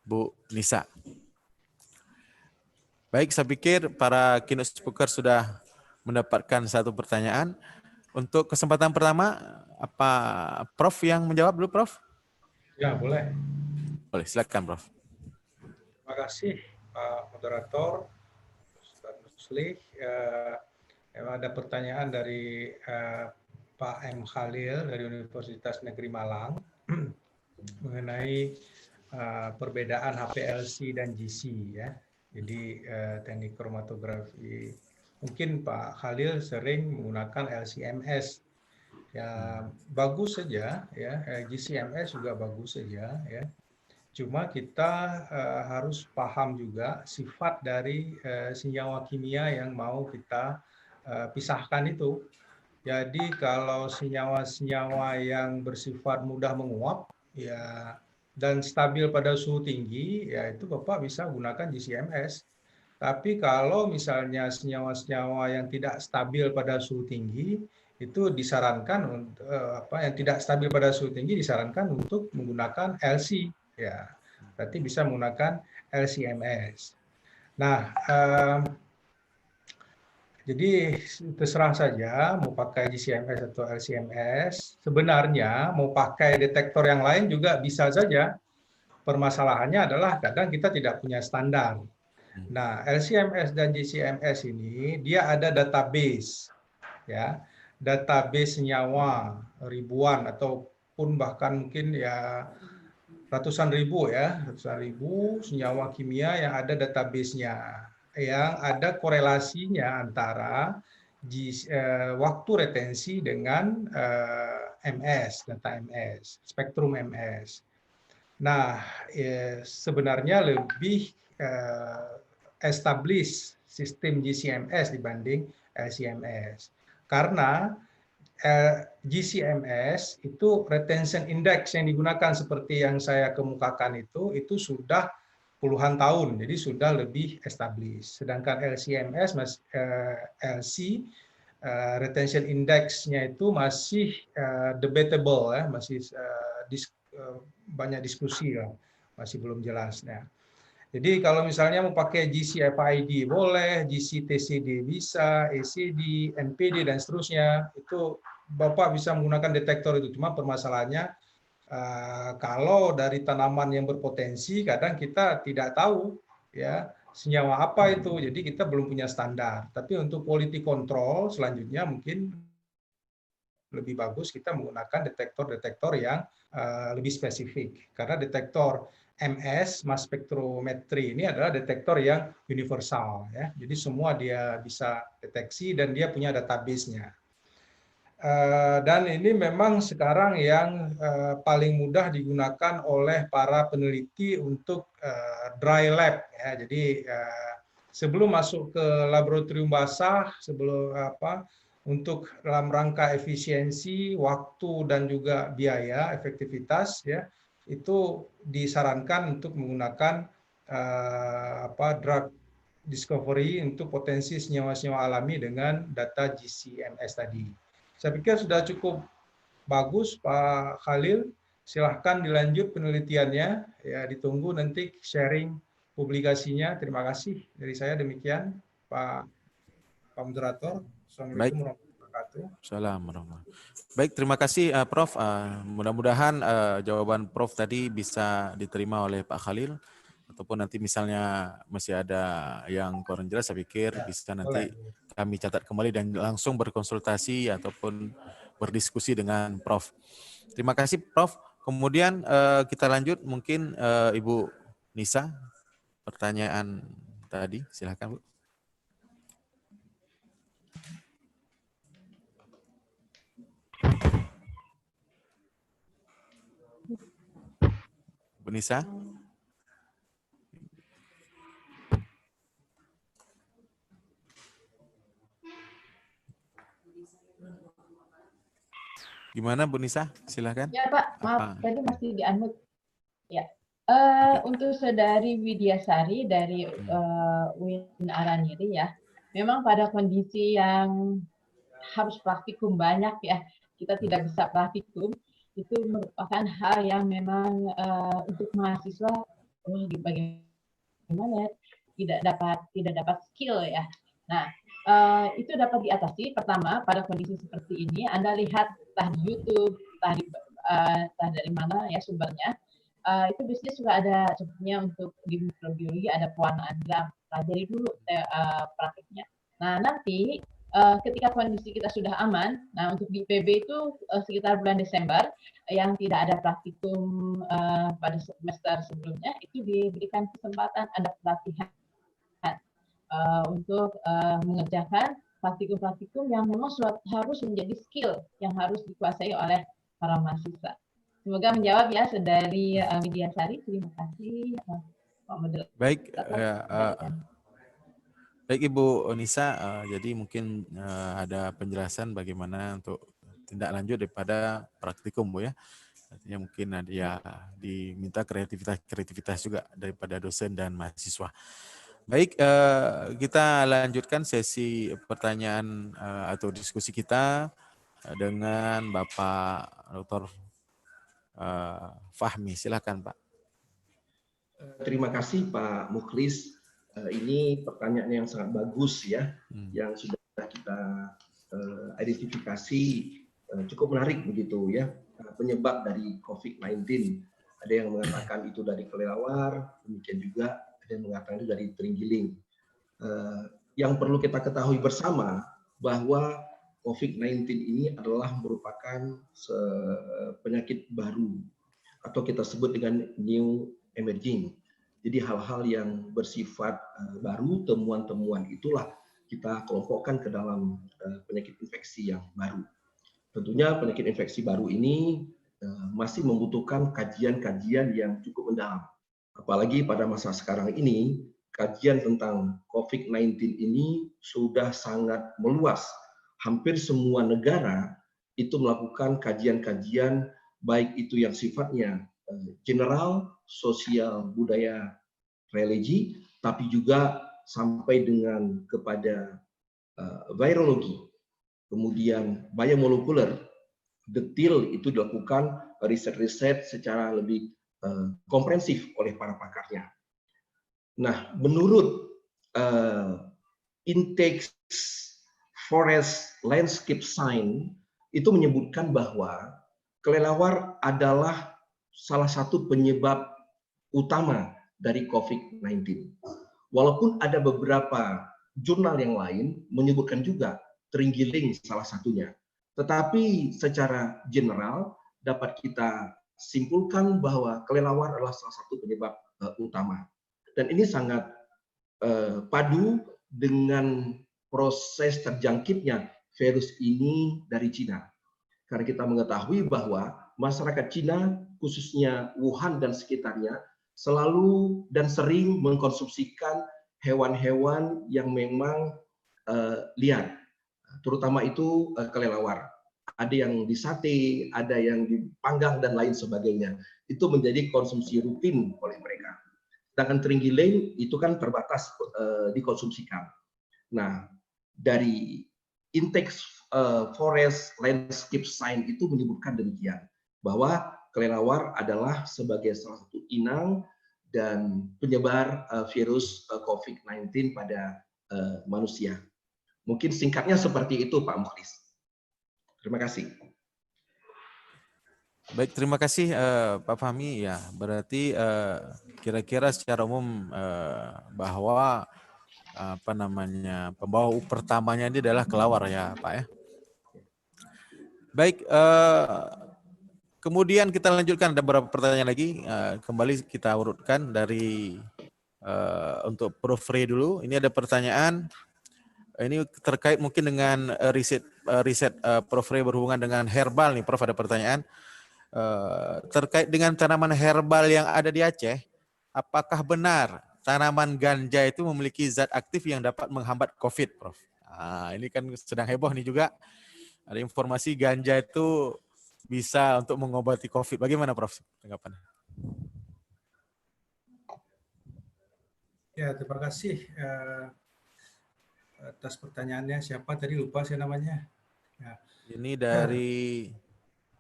Bu Nisa. Baik, saya pikir para keynote speaker sudah mendapatkan satu pertanyaan. Untuk kesempatan pertama, apa Prof yang menjawab dulu, Prof? Ya, boleh. Boleh, silakan, Prof. Terima kasih, Pak Moderator, Ustaz Muslih. Ada pertanyaan dari Pak M. Khalil dari Universitas Negeri Malang mengenai perbedaan HPLC dan GC, ya. Jadi teknik kromatografi. Mungkin Pak Khalil sering menggunakan LCMS. Ya, bagus saja, ya. GCMS juga bagus saja, ya. Cuma kita harus paham juga sifat dari senyawa kimia yang mau kita pisahkan itu. Jadi kalau senyawa-senyawa yang bersifat mudah menguap, ya, dan stabil pada suhu tinggi, ya itu Bapak bisa gunakan GCMS. Tapi kalau misalnya senyawa-senyawa yang tidak stabil pada suhu tinggi, itu disarankan yang tidak stabil pada suhu tinggi disarankan untuk menggunakan LC, ya. Berarti bisa menggunakan LCMS. Nah, jadi terserah saja mau pakai GCMS atau LCMS. Sebenarnya mau pakai detektor yang lain juga bisa saja. Permasalahannya adalah kadang kita tidak punya standar. Nah, LCMS dan GCMS ini dia ada database, ya, database senyawa ribuan ataupun bahkan mungkin ya ratusan ribu, ya, ratusan ribu senyawa kimia yang ada database-nya, yang ada korelasinya antara waktu retensi dengan MS, data MS, spektrum MS. Nah, sebenarnya lebih establish sistem GCMS dibanding LCMS. Karena GCMS itu retention index yang digunakan seperti yang saya kemukakan itu sudah puluhan tahun, jadi sudah lebih established. Sedangkan LCMS, LC, retention index-nya itu masih debatable, ya, masih banyak diskusi, ya, masih belum jelas. Ya. Jadi kalau misalnya mau pakai GCFID boleh, GCTCD bisa, ECD, NPD, dan seterusnya, itu Bapak bisa menggunakan detektor itu. Cuma permasalahannya, kalau dari tanaman yang berpotensi, kadang kita tidak tahu ya senyawa apa itu, jadi kita belum punya standar. Tapi untuk quality control selanjutnya mungkin lebih bagus kita menggunakan detektor-detektor yang lebih spesifik. Karena detektor MS, mass spectrometry, ini adalah detektor yang universal, ya. Jadi semua dia bisa deteksi dan dia punya database-nya. Dan ini memang sekarang yang paling mudah digunakan oleh para peneliti untuk dry lab, ya. Jadi sebelum masuk ke laboratorium basah, untuk dalam rangka efisiensi, waktu, dan juga biaya, efektivitas, ya, itu disarankan untuk menggunakan drug discovery untuk potensi senyawa-senyawa alami dengan data GCMS tadi. Saya pikir sudah cukup bagus, Pak Khalil. Silahkan dilanjut penelitiannya, ya, ditunggu nanti sharing publikasinya. Terima kasih dari saya, demikian Pak Moderator. Assalamualaikum warahmatullahi wabarakatuh. Assalamualaikum. Baik, terima kasih Prof. Mudah-mudahan jawaban Prof tadi bisa diterima oleh Pak Khalil, ataupun nanti misalnya masih ada yang kurang jelas, saya pikir bisa nanti kami catat kembali dan langsung berkonsultasi ataupun berdiskusi dengan Prof. Terima kasih Prof. Kemudian kita lanjut, mungkin Ibu Nisa, pertanyaan tadi, silakan Bu. Bu Nisa. Gimana Bu Nisa? Silakan. Ya Pak, maaf tadi masih di-unmute. Ya. Untuk Saudari Widyasari dari UIN Araniri, ya, memang pada kondisi yang harus praktikum banyak, ya, kita tidak bisa praktikum, itu merupakan hal yang memang untuk mahasiswa bagaimana tidak dapat skill, ya. Nah, itu dapat diatasi. Pertama, pada kondisi seperti ini, Anda lihat entah di YouTube, entah dari mana ya sumbernya, itu biasanya sudah ada contohnya untuk di mikrobiologi, ada pewarnaan gram, pelajari dulu praktiknya. Nah, nanti ketika kondisi kita sudah aman, nah untuk di IPB itu sekitar bulan Desember yang tidak ada praktikum pada semester sebelumnya, itu diberikan kesempatan ada pelatihan untuk mengerjakan praktikum-praktikum yang memang harus menjadi skill yang harus dikuasai oleh para mahasiswa. Semoga menjawab ya, Saudari Widyasari. Terima kasih Pak Moderator. Baik, baik Ibu Nisa, jadi mungkin ada penjelasan bagaimana untuk tindak lanjut daripada praktikum Bu ya. Artinya mungkin ada ya diminta kreativitas juga daripada dosen dan mahasiswa. Baik, kita lanjutkan sesi pertanyaan atau diskusi kita dengan Bapak Dr. Fahmi. Silakan Pak. Terima kasih Pak Mukhlis. Ini pertanyaan yang sangat bagus ya, yang sudah kita identifikasi cukup menarik begitu ya, penyebab dari COVID-19. Ada yang mengatakan itu dari kelelawar, demikian juga ada yang mengatakan itu dari terenggiling. Yang perlu kita ketahui bersama bahwa COVID-19 ini adalah merupakan penyakit baru atau kita sebut dengan new emerging. Jadi hal-hal yang bersifat baru, temuan-temuan itulah kita kelompokkan ke dalam penyakit infeksi yang baru. Tentunya penyakit infeksi baru ini masih membutuhkan kajian-kajian yang cukup mendalam. Apalagi pada masa sekarang ini, kajian tentang COVID-19 ini sudah sangat meluas. hampir semua negara itu melakukan kajian-kajian, baik itu yang sifatnya general, sosial, budaya, religi, tapi juga sampai dengan kepada virologi, kemudian biomolekuler, detail itu dilakukan riset-riset secara lebih komprehensif oleh para pakarnya. Nah, menurut Index Forest Landscape Science itu menyebutkan bahwa kelelawar adalah salah satu penyebab utama dari COVID-19. Walaupun ada beberapa jurnal yang lain menyebutkan juga terenggiling salah satunya. Tetapi secara general dapat kita simpulkan bahwa kelelawar adalah salah satu penyebab utama. Dan ini sangat padu dengan proses terjangkitnya virus ini dari Cina. Karena kita mengetahui bahwa masyarakat Cina, khususnya Wuhan dan sekitarnya, selalu dan sering mengkonsumsikan hewan-hewan yang memang liar, terutama itu kelelawar. Ada yang disate, ada yang dipanggang dan lain sebagainya. Itu menjadi konsumsi rutin oleh mereka. Sedangkan terenggiling itu kan terbatas dikonsumsikan. Nah, dari Index Forest Landscape Science itu menyebutkan demikian, bahwa kelelawar adalah sebagai salah satu inang dan penyebar virus COVID-19 pada manusia. Mungkin singkatnya seperti itu, Pak Mukhlis. Terima kasih. Baik, terima kasih Pak Fahmi. Ya, berarti kira-kira secara umum bahwa pembawa pertamanya ini adalah kelelawar ya, Pak ya. Baik, kemudian kita lanjutkan, ada beberapa pertanyaan lagi. Kembali kita urutkan dari untuk Prof. Ray dulu. Ini ada pertanyaan. Ini terkait mungkin dengan riset Prof. Ray berhubungan dengan herbal nih, Prof. Ada pertanyaan terkait dengan tanaman herbal yang ada di Aceh. Apakah benar tanaman ganja itu memiliki zat aktif yang dapat menghambat COVID, Prof? Nah, ini kan sedang heboh nih juga. Ada informasi ganja itu bisa untuk mengobati COVID. Bagaimana, Prof? Tanggapan? Ya, terima kasih atas pertanyaannya. Siapa tadi, lupa saya namanya. Ya. Ini dari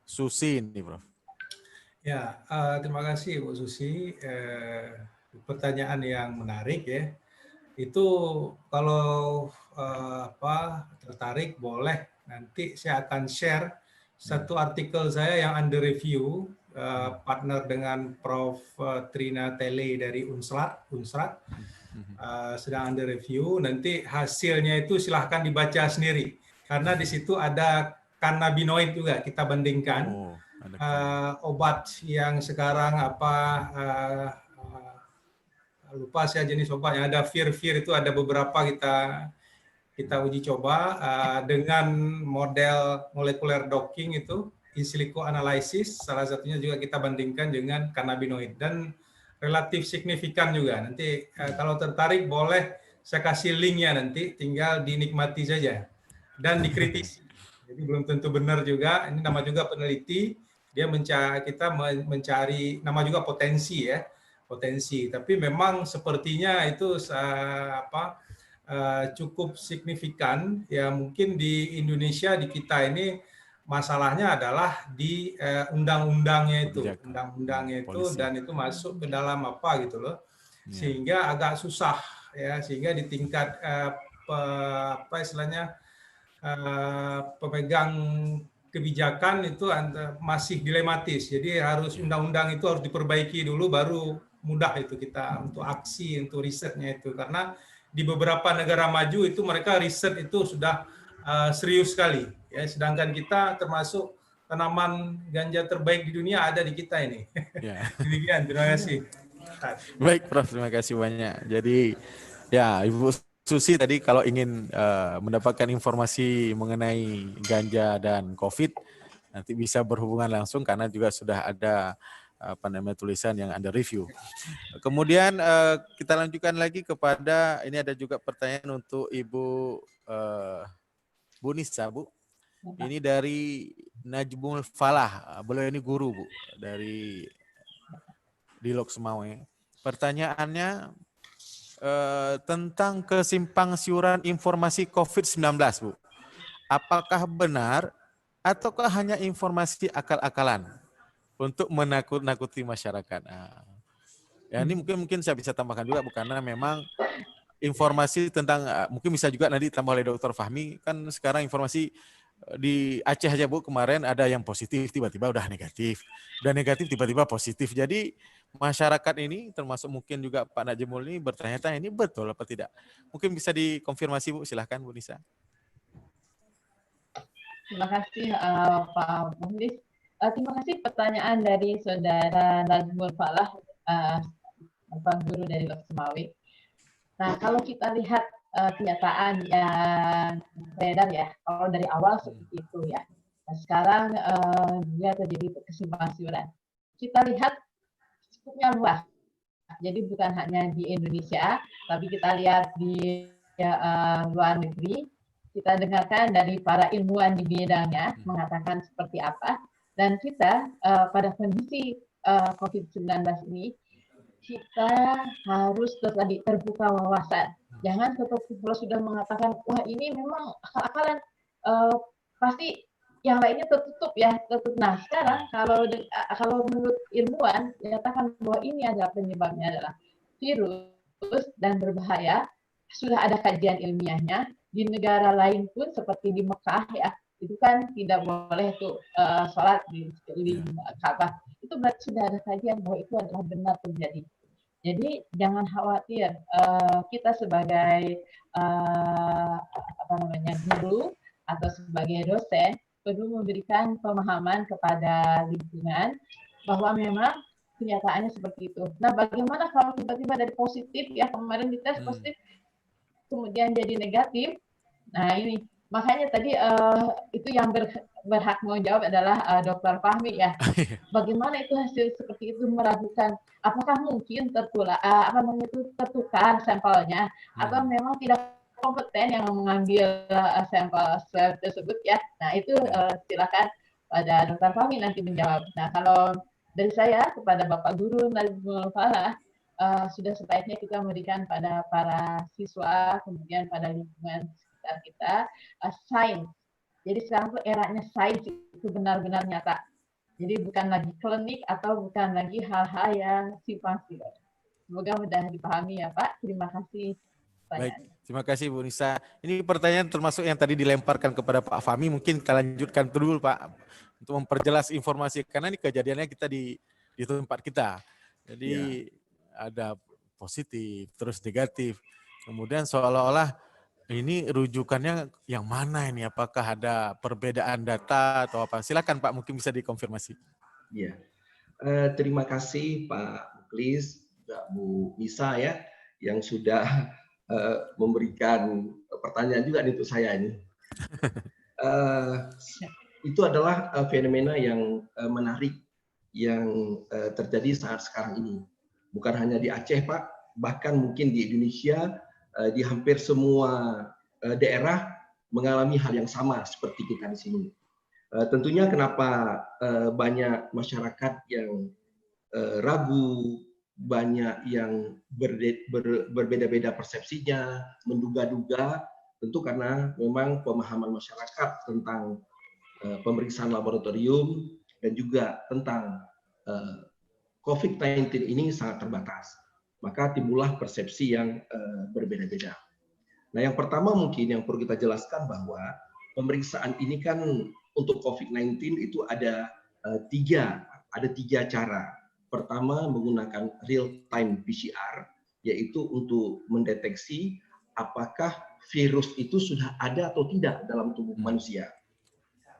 Susi ini, Prof. Ya, terima kasih Bu Susi. Pertanyaan yang menarik ya. Itu kalau tertarik boleh nanti saya akan share satu artikel saya yang under review, partner dengan Prof. Trina Tele dari Unsrat, sedang under review. Nanti hasilnya itu silahkan dibaca sendiri, karena di situ ada cannabinoid juga kita bandingkan. Obat yang sekarang lupa saya jenis obatnya, ada vir itu ada beberapa kita uji coba dengan model molekuler docking itu, in silico analysis, salah satunya juga kita bandingkan dengan cannabinoid dan relatif signifikan juga. Nanti kalau tertarik boleh saya kasih linknya, nanti tinggal dinikmati saja dan dikritisi. Jadi belum tentu benar juga, ini nama juga peneliti, dia mencari nama juga potensi ya, potensi. Tapi memang sepertinya itu cukup signifikan ya. Mungkin di Indonesia, di kita ini masalahnya adalah di undang-undangnya itu, dan itu masuk ke dalam gitu loh, sehingga agak susah ya, sehingga di tingkat pemegang kebijakan itu masih dilematis. Jadi harus undang-undang itu harus diperbaiki dulu, baru mudah itu kita untuk aksi, untuk risetnya itu. Karena di beberapa negara maju itu mereka riset itu sudah serius sekali. Ya, sedangkan kita termasuk tanaman ganja terbaik di dunia ada di kita ini. Ya. Demikian, terima kasih. Baik, Prof. Terima kasih banyak. Jadi ya, Ibu Susi tadi kalau ingin mendapatkan informasi mengenai ganja dan COVID, nanti bisa berhubungan langsung karena juga sudah ada tulisan yang under review. Kemudian kita lanjutkan lagi kepada, ini ada juga pertanyaan untuk Ibu Bu Nisa, Bu. Ini dari Najmul Falah. Beliau ini guru, Bu, dari di Lok Semawe. Pertanyaannya tentang kesimpang siuran informasi COVID-19, Bu. Apakah benar ataukah hanya informasi akal-akalan untuk menakut-nakuti masyarakat? Nah, ya ini mungkin saya bisa tambahkan juga, Bu, karena memang informasi tentang, mungkin bisa juga nanti tambah oleh Dr. Fahmi, kan sekarang informasi di Aceh aja, Bu, kemarin ada yang positif, tiba-tiba udah negatif tiba-tiba positif. Jadi masyarakat ini termasuk mungkin juga Pak Najmul ini bertanya-tanya ini betul apa tidak. Mungkin bisa dikonfirmasi, Bu, silahkan Bu Nisa. Terima kasih Pak Muhlis. Terima kasih pertanyaan dari Saudara Najmul Falah, Bapak Guru dari Lok Semawe. Nah, kalau kita lihat kenyataan yang beredar ya, kalau dari awal seperti itu ya. Nah, sekarang juga terjadi kesimpang siuran. Kita lihat cukupnya luas. Jadi bukan hanya di Indonesia, tapi kita lihat di luar negeri. Kita dengarkan dari para ilmuwan di bidangnya mengatakan seperti apa. Dan kita pada kondisi COVID-19 ini, kita harus terbuka wawasan. Jangan kalau sudah mengatakan, wah ini memang akal-akalan, pasti yang lainnya tertutup ya. Nah sekarang kalau menurut ilmuwan dinyatakan bahwa ini adalah penyebabnya adalah virus dan berbahaya, sudah ada kajian ilmiahnya. Di negara lain pun seperti di Mekah ya, itu kan tidak boleh tuh sholat di sekeliling Ka'bah. Itu berarti sudah ada kajian bahwa itu adalah benar terjadi. Jadi jangan khawatir, kita sebagai guru atau sebagai dosen perlu memberikan pemahaman kepada lingkungan bahwa memang kenyataannya seperti itu. Nah, bagaimana kalau tiba-tiba dari positif ya, kemarin dites positif kemudian jadi negatif? Nah ini makanya tadi itu yang berhak mau jawab adalah Dr. Fahmi ya. Bagaimana itu hasil seperti itu meragukan apakah mungkin tertukar sampelnya atau memang tidak kompeten yang mengambil sampel swab tersebut ya. Nah itu silakan pada Dr. Fahmi nanti menjawab. Nah kalau dari saya kepada Bapak Guru Najmul Falah, sudah sebaiknya kita memberikan pada para siswa kemudian pada lingkungan sekitar kita sains. Jadi sekarang tuh eranya sains itu benar-benar nyata. Jadi bukan lagi klinik atau bukan lagi hal-hal yang simpang siur. Semoga mudah dipahami ya Pak. Terima kasih. Baik, terima kasih Bu Nisa. Ini pertanyaan termasuk yang tadi dilemparkan kepada Pak Fahmi. Mungkin kita lanjutkan dulu Pak untuk memperjelas informasi karena ini kejadiannya kita di tempat kita. Jadi ada positif, terus negatif. Kemudian seolah-olah ini rujukannya yang mana ini? Apakah ada perbedaan data atau apa? Silakan Pak, mungkin bisa dikonfirmasi. Iya, terima kasih Pak Muklis, Bu Nisa ya, yang sudah memberikan pertanyaan juga untuk saya ini. Itu adalah fenomena yang menarik yang terjadi saat sekarang ini. Bukan hanya di Aceh Pak, bahkan mungkin di Indonesia, di hampir semua daerah mengalami hal yang sama seperti kita di sini. Tentunya kenapa banyak masyarakat yang ragu, banyak yang berbeda-beda persepsinya, menduga-duga, tentu karena memang pemahaman masyarakat tentang pemeriksaan laboratorium dan juga tentang COVID-19 ini sangat terbatas. Maka timbullah persepsi yang berbeda-beda. Nah, yang pertama mungkin yang perlu kita jelaskan bahwa pemeriksaan ini kan untuk COVID-19 itu ada tiga cara. Pertama menggunakan real-time PCR, yaitu untuk mendeteksi apakah virus itu sudah ada atau tidak dalam tubuh manusia.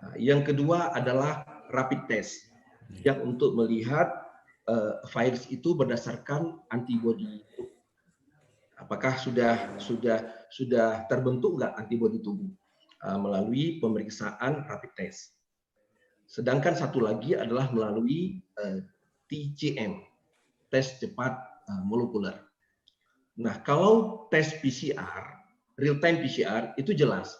Nah, yang kedua adalah rapid test, yang untuk melihat virus itu berdasarkan antibodi. Apakah sudah terbentuk nggak antibodi tubuh melalui pemeriksaan rapid test. Sedangkan satu lagi adalah melalui TCM, tes cepat molekuler. Nah, kalau tes PCR, real time PCR itu jelas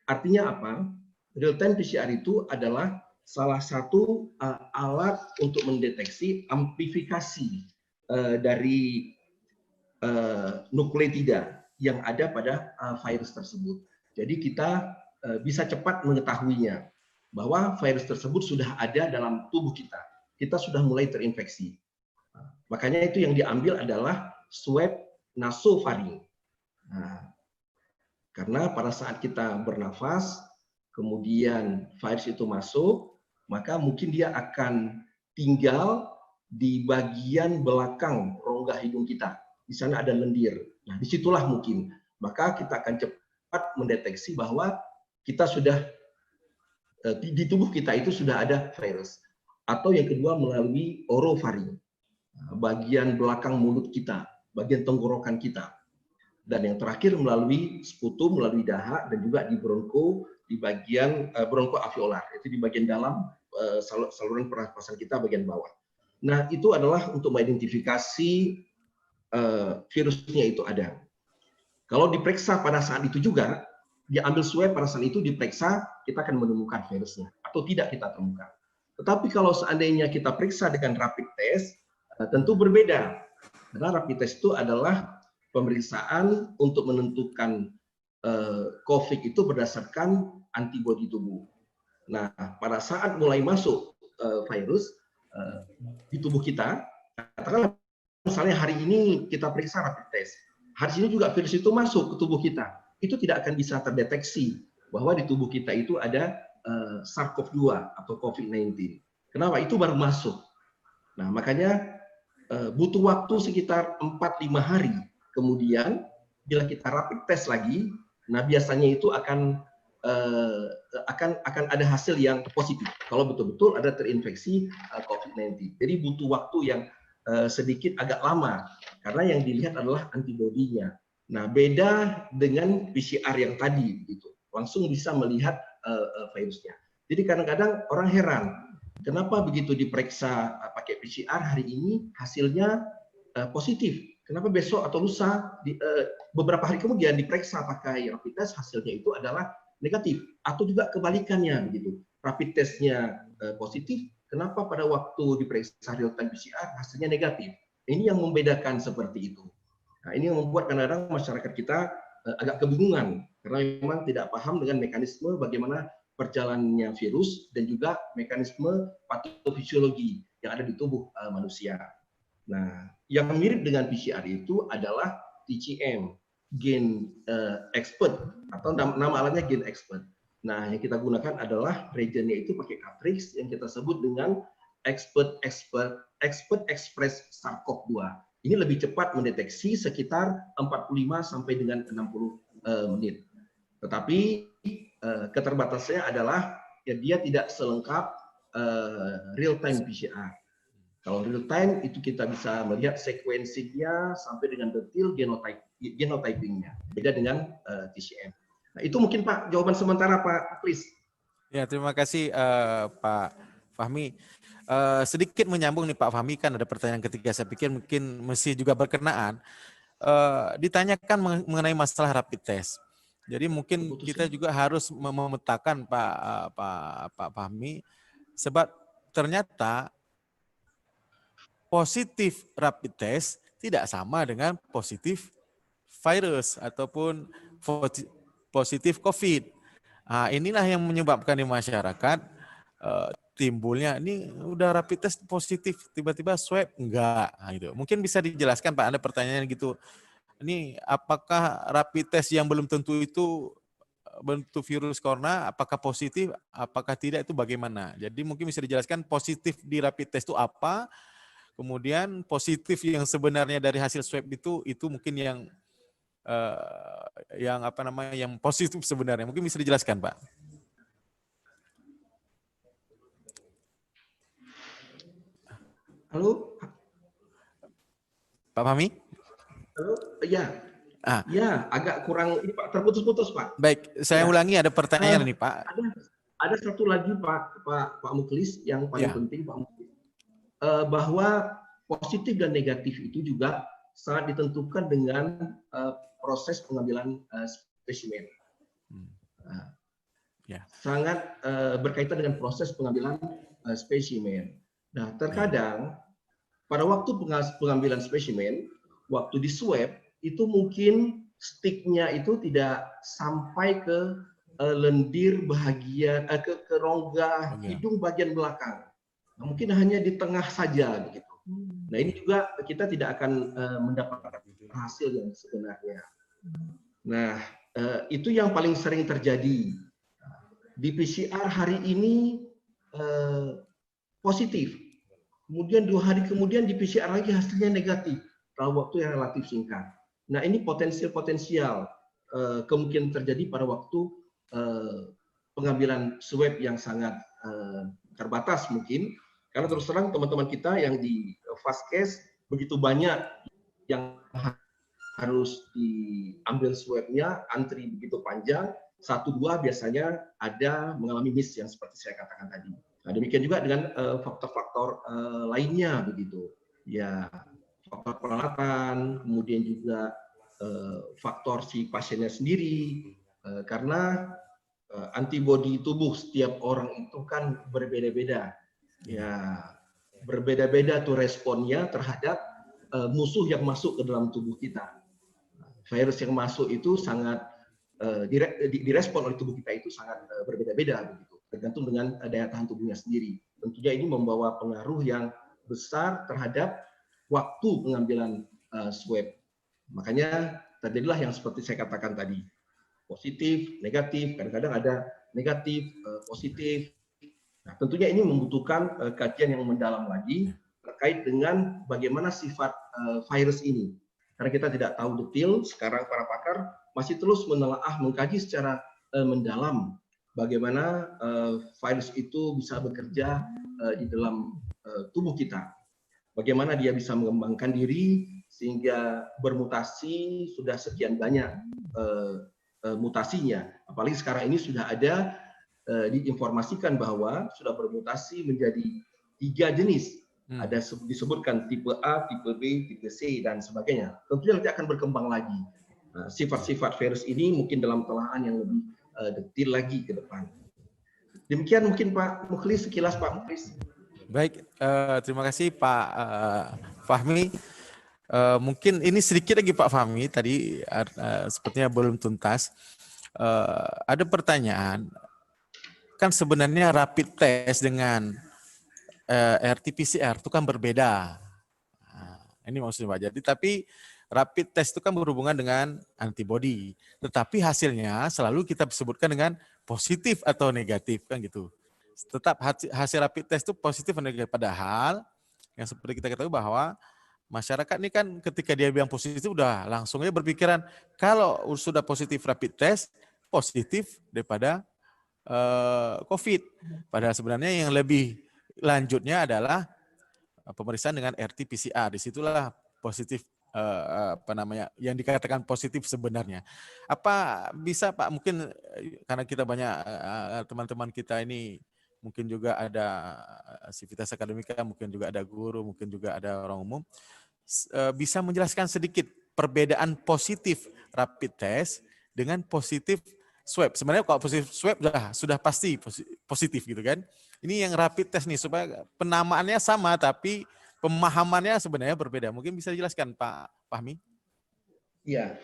Artinya apa? Real time PCR itu adalah salah satu alat untuk mendeteksi amplifikasi dari nukleotida yang ada pada virus tersebut. Jadi kita bisa cepat mengetahuinya bahwa virus tersebut sudah ada dalam tubuh kita. Kita sudah mulai terinfeksi. Makanya itu yang diambil adalah swab nasofaring. Nah, karena pada saat kita bernafas, kemudian virus itu masuk, maka mungkin dia akan tinggal di bagian belakang rongga hidung kita. Di sana ada lendir. Nah, disitulah mungkin. Maka kita akan cepat mendeteksi bahwa kita sudah di tubuh kita itu sudah ada virus. Atau yang kedua melalui orofaring, bagian belakang mulut kita, bagian tenggorokan kita. Dan yang terakhir melalui sputum, melalui dahak, dan juga di bronko, di bagian bronkoalveolar, itu di bagian dalam saluran pernapasan kita bagian bawah. Nah, itu adalah untuk mengidentifikasi virusnya itu ada. Kalau diperiksa pada saat itu juga, diambil swab pada saat itu diperiksa, kita akan menemukan virusnya, atau tidak kita temukan. Tetapi kalau seandainya kita periksa dengan rapid test, tentu berbeda. Karena rapid test itu adalah pemeriksaan untuk menentukan COVID itu berdasarkan antibodi tubuh. Nah, pada saat mulai masuk virus di tubuh kita, katakanlah misalnya hari ini kita periksa rapid test, hari ini juga virus itu masuk ke tubuh kita, itu tidak akan bisa terdeteksi bahwa di tubuh kita itu ada SARS-CoV-2 atau COVID-19. Kenapa? Itu baru masuk. Nah, makanya butuh waktu sekitar 4-5 hari. Kemudian bila kita rapid test lagi, nah biasanya itu akan ada hasil yang positif kalau betul-betul ada terinfeksi COVID-19. Jadi butuh waktu yang sedikit agak lama karena yang dilihat adalah antibodinya. Nah, beda dengan PCR yang tadi gitu. Langsung bisa melihat virusnya. Jadi kadang-kadang orang heran, kenapa begitu diperiksa pakai PCR hari ini hasilnya positif? Kenapa besok atau lusa beberapa hari kemudian diperiksa pakai rapid test hasilnya itu adalah negatif, atau juga kebalikannya begitu. Rapid testnya positif, kenapa pada waktu diperiksa real time PCR hasilnya negatif? Ini yang membedakan seperti itu. Nah, ini yang membuat kadang-kadang masyarakat kita agak kebingungan karena memang tidak paham dengan mekanisme bagaimana perjalanannya virus dan juga mekanisme patofisiologi yang ada di tubuh manusia. Nah, yang mirip dengan PCR itu adalah TCM, Gene Expert, atau nama alatnya Gene Expert. Nah, yang kita gunakan adalah reagentnya itu pakai cartridge yang kita sebut dengan Expert Express SARS-CoV-2. Ini lebih cepat mendeteksi sekitar 45 sampai dengan 60 menit. Tetapi keterbatasannya adalah ya dia tidak selengkap real time PCR. Kalau real time itu kita bisa melihat sekuensinya sampai dengan detail genotypingnya. Beda dengan TCM. Nah, itu mungkin Pak jawaban sementara Pak Kris. Ya, terima kasih Pak Fahmi. Sedikit menyambung nih Pak Fahmi, kan ada pertanyaan ketiga, saya pikir mungkin mesti juga berkenaan. Ditanyakan mengenai masalah rapid test. Jadi mungkin kita juga harus memetakan Pak Fahmi, sebab ternyata positif rapid test tidak sama dengan positif virus ataupun positif COVID. Nah, inilah yang menyebabkan di masyarakat timbulnya ini udah rapid test positif, tiba-tiba swab enggak. Nah, gitu. Mungkin bisa dijelaskan Pak, ada pertanyaan gitu. Ini apakah rapid test yang belum tentu itu bentuk virus corona, apakah positif, apakah tidak, itu bagaimana? Jadi mungkin bisa dijelaskan positif di rapid test itu apa? Kemudian positif yang sebenarnya dari hasil swab itu mungkin yang positif sebenarnya. Mungkin bisa dijelaskan, Pak. Halo? Pak Fahmi? Halo? Ya. Ya, agak kurang ini Pak, terputus-putus Pak. Baik, saya ulangi, ada pertanyaan nih Pak. Ada satu lagi Pak Muklis yang paling penting Pak Muklis. Bahwa positif dan negatif itu juga sangat ditentukan dengan proses pengambilan spesimen. sangat berkaitan dengan proses pengambilan spesimen. Nah, terkadang pada waktu pengambilan spesimen, waktu di swab itu mungkin sticknya itu tidak sampai ke lendir bahagian ke rongga hidung bagian belakang. Nah, mungkin hanya di tengah saja begitu. Nah, ini juga kita tidak akan mendapatkan hasil yang sebenarnya. Nah, itu yang paling sering terjadi. Di PCR hari ini positif. Kemudian 2 hari kemudian di PCR lagi hasilnya negatif dalam waktu yang relatif singkat. Nah, ini potensial kemungkinan terjadi pada waktu pengambilan swab yang sangat terbatas mungkin. Karena terus terang teman-teman kita yang di fast case begitu banyak yang harus diambil swabnya, antri begitu panjang, 1-2 biasanya ada mengalami miss yang seperti saya katakan tadi. Nah, demikian juga dengan faktor-faktor lainnya begitu. Ya, faktor peralatan, kemudian juga faktor si pasiennya sendiri, karena antibodi tubuh setiap orang itu kan berbeda-beda. Ya, berbeda-beda tuh responnya terhadap musuh yang masuk ke dalam tubuh kita. Virus yang masuk itu sangat direspon oleh tubuh kita itu sangat berbeda-beda begitu, tergantung dengan daya tahan tubuhnya sendiri. Tentunya ini membawa pengaruh yang besar terhadap waktu pengambilan swab. Makanya terjadilah yang seperti saya katakan tadi, positif, negatif, kadang-kadang ada negatif, positif. Nah, tentunya ini membutuhkan kajian yang mendalam lagi terkait dengan bagaimana sifat virus ini. Karena kita tidak tahu detail, sekarang para pakar masih terus menelaah, mengkaji secara mendalam bagaimana virus itu bisa bekerja di dalam tubuh kita. Bagaimana dia bisa mengembangkan diri sehingga bermutasi sudah sekian banyak mutasinya. Apalagi sekarang ini sudah ada diinformasikan bahwa sudah bermutasi menjadi 3 jenis. Ada disebutkan tipe A, tipe B, tipe C, dan sebagainya. Tentunya nanti akan berkembang lagi. Sifat-sifat virus ini mungkin dalam telahan yang lebih detail lagi ke depan. Demikian mungkin Pak Mukhlis, sekilas Pak Mukhlis. Baik, terima kasih Pak Fahmi. Mungkin ini sedikit lagi Pak Fahmi, tadi sepertinya belum tuntas. Ada pertanyaan, kan sebenarnya rapid test dengan RT-PCR itu kan berbeda. Nah, ini maksudnya Pak. Jadi tapi rapid test itu kan berhubungan dengan antibody, tetapi hasilnya selalu kita sebutkan dengan positif atau negatif kan gitu. Tetap hasil rapid test itu positif atau negatif. Padahal yang seperti kita ketahui bahwa masyarakat ini kan ketika dia bilang positif udah langsungnya berpikiran kalau sudah positif rapid test positif daripada COVID. Padahal sebenarnya yang lebih lanjutnya adalah pemeriksaan dengan RT-PCR. Disitulah positif yang dikatakan positif sebenarnya. Apa bisa Pak, mungkin karena kita banyak teman-teman kita ini mungkin juga ada sivitas akademika, mungkin juga ada guru, mungkin juga ada orang umum, bisa menjelaskan sedikit perbedaan positif rapid test dengan positif swab. Sebenarnya kalau positif swab sudah pasti positif gitu kan. Ini yang rapid test nih supaya penamaannya sama tapi pemahamannya sebenarnya berbeda. Mungkin bisa dijelaskan Pak Fahmi? Iya,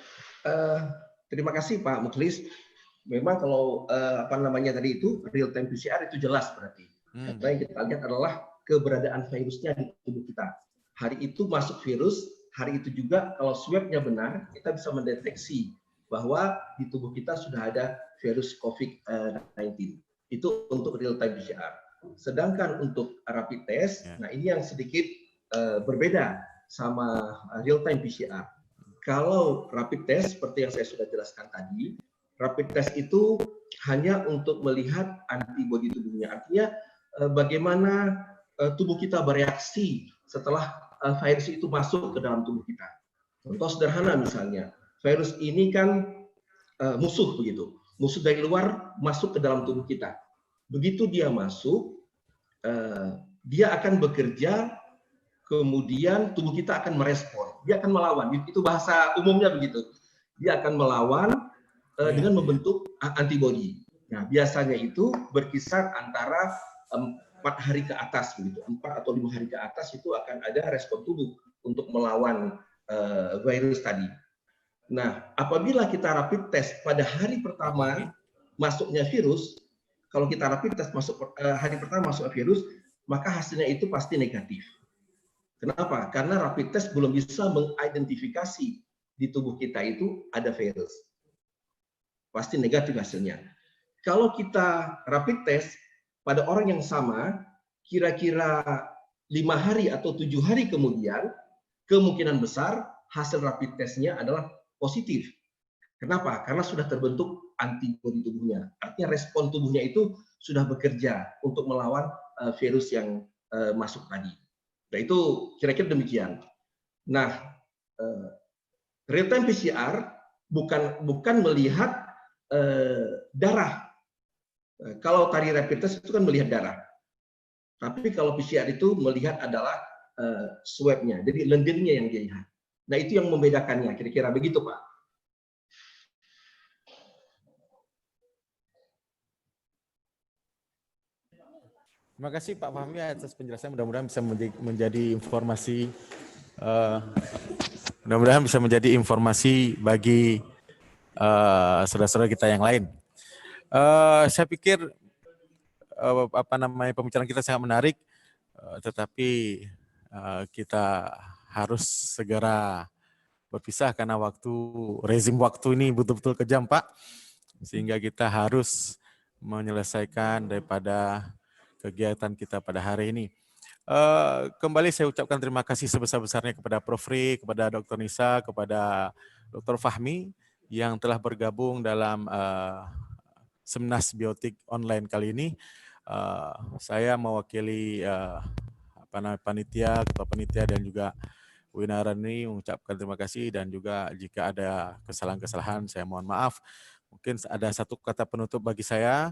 terima kasih Pak Mukhlis. Memang kalau tadi itu real time PCR itu jelas berarti. Karena yang kita lihat adalah keberadaan virusnya di tubuh kita. Hari itu masuk virus, hari itu juga kalau swabnya benar, kita bisa mendeteksi bahwa di tubuh kita sudah ada virus COVID-19. Itu untuk real time PCR. Sedangkan untuk rapid test, nah ini yang sedikit berbeda sama real time PCR. Kalau rapid test seperti yang saya sudah jelaskan tadi, rapid test itu hanya untuk melihat antibodi tubuhnya. Artinya bagaimana tubuh kita bereaksi setelah virus itu masuk ke dalam tubuh kita. Contoh sederhana misalnya, virus ini kan musuh begitu. Musuh dari luar masuk ke dalam tubuh kita. Begitu dia masuk, dia akan bekerja, kemudian tubuh kita akan merespon. Dia akan melawan. Itu bahasa umumnya begitu. Dia akan melawan dengan membentuk antibodi. Nah, biasanya itu berkisar antara 4 hari ke atas, begitu. 4 atau 5 hari ke atas itu akan ada respon tubuh untuk melawan virus tadi. Nah, apabila kita rapid test pada hari pertama masuknya virus, kalau kita rapid test hari pertama masuk virus, maka hasilnya itu pasti negatif. Kenapa? Karena rapid test belum bisa mengidentifikasi di tubuh kita itu ada virus. Pasti negatif hasilnya. Kalau kita rapid test pada orang yang sama, kira-kira 5 hari atau 7 hari kemudian, kemungkinan besar hasil rapid testnya adalah positif. Kenapa? Karena sudah terbentuk antibodi tubuhnya. Artinya respon tubuhnya itu sudah bekerja untuk melawan virus yang masuk tadi. Nah, itu kira-kira demikian. Nah, real time PCR bukan melihat darah. Kalau tadi rapid test itu kan melihat darah. Tapi kalau PCR itu melihat adalah swab-nya, jadi lendirnya yang dilihat. Nah, itu yang membedakannya, kira-kira begitu, Pak. Terima kasih Pak Fahmi atas penjelasan. Mudah-mudahan bisa menjadi informasi bagi saudara-saudara kita yang lain. Saya pikir pembicaraan kita sangat menarik, tetapi kita harus segera berpisah karena rezim waktu ini betul-betul kejam, Pak, sehingga kita harus menyelesaikan daripada kegiatan kita pada hari ini. Kembali saya ucapkan terima kasih sebesar-besarnya kepada Prof. Ri, kepada Dr. Nisa, kepada Dr. Fahmi yang telah bergabung dalam Semnas Biotik online kali ini. Saya mewakili panitia, ketua panitia dan juga Winarani mengucapkan terima kasih, dan juga jika ada kesalahan-kesalahan saya mohon maaf. Mungkin ada satu kata penutup bagi saya.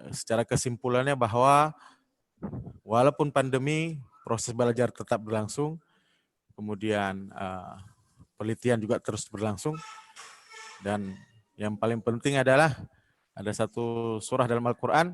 Secara kesimpulannya bahwa walaupun pandemi, proses belajar tetap berlangsung, kemudian penelitian juga terus berlangsung, dan yang paling penting adalah ada satu surah dalam Al-Quran,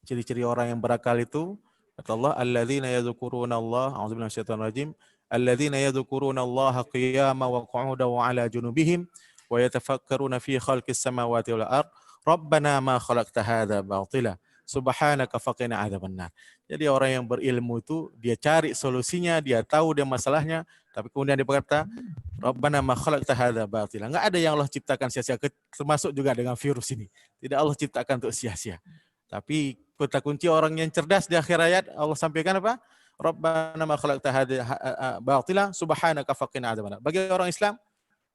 ciri-ciri orang yang berakal itu, kata Allah, alladzina yadzukuruna Allah, a'udzubillahi minasyaitonir rajim, alladzina yadzukuruna Allah qiyama wa qu'udan wa 'ala junubihim wa yatafakkaruna fi khalqis samawati wal ardh. Rabbana ma khalaqta hadza batila subhanaka faqina adzabannar. Jadi orang yang berilmu itu dia cari solusinya, dia tahu dia masalahnya, tapi kemudian dia berkata, Rabbana ma khalaqta hadza batila. Enggak ada yang Allah ciptakan sia-sia, termasuk juga dengan virus ini. Tidak Allah ciptakan untuk sia-sia. Tapi kata kunci orang yang cerdas di akhir ayat Allah sampaikan apa? Rabbana ma khalaqta hadza batila subhanaka faqina adzabannar. Bagi orang Islam,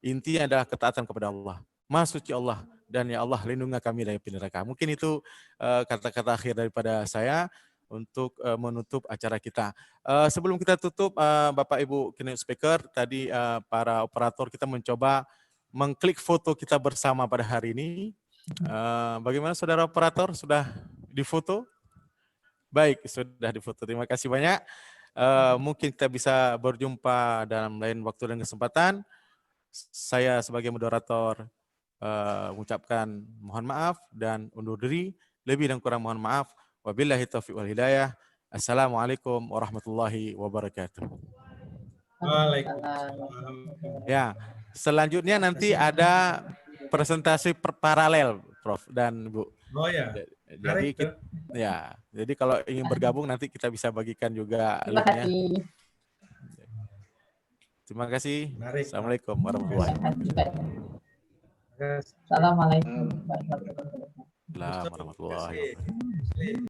intinya adalah ketaatan kepada Allah. Maha suci Allah, dan ya Allah lindungi kami dari api neraka. Mungkin itu kata-kata akhir daripada saya untuk menutup acara kita. Sebelum kita tutup, Bapak Ibu keynote speaker, tadi para operator kita mencoba mengklik foto kita bersama pada hari ini. Bagaimana saudara operator, sudah difoto? Baik, sudah difoto. Terima kasih banyak. Mungkin kita bisa berjumpa dalam lain waktu dan kesempatan. Saya sebagai moderator mengucapkan mohon maaf dan undur diri. Lebih dan kurang mohon maaf. Wabillahi taufiq wal hidayah. Assalamualaikum warahmatullahi wabarakatuh. Waalaikumsalam. Ya, selanjutnya nanti ada presentasi paralel, Prof dan Bu. Oh ya. Jadi kalau ingin bergabung nanti kita bisa bagikan juga linknya. Terima kasih. Assalamualaikum warahmatullahi wabarakatuh. Assalamualaikum warahmatullahi wabarakatuh. Warahmatullahi wabarakatuh.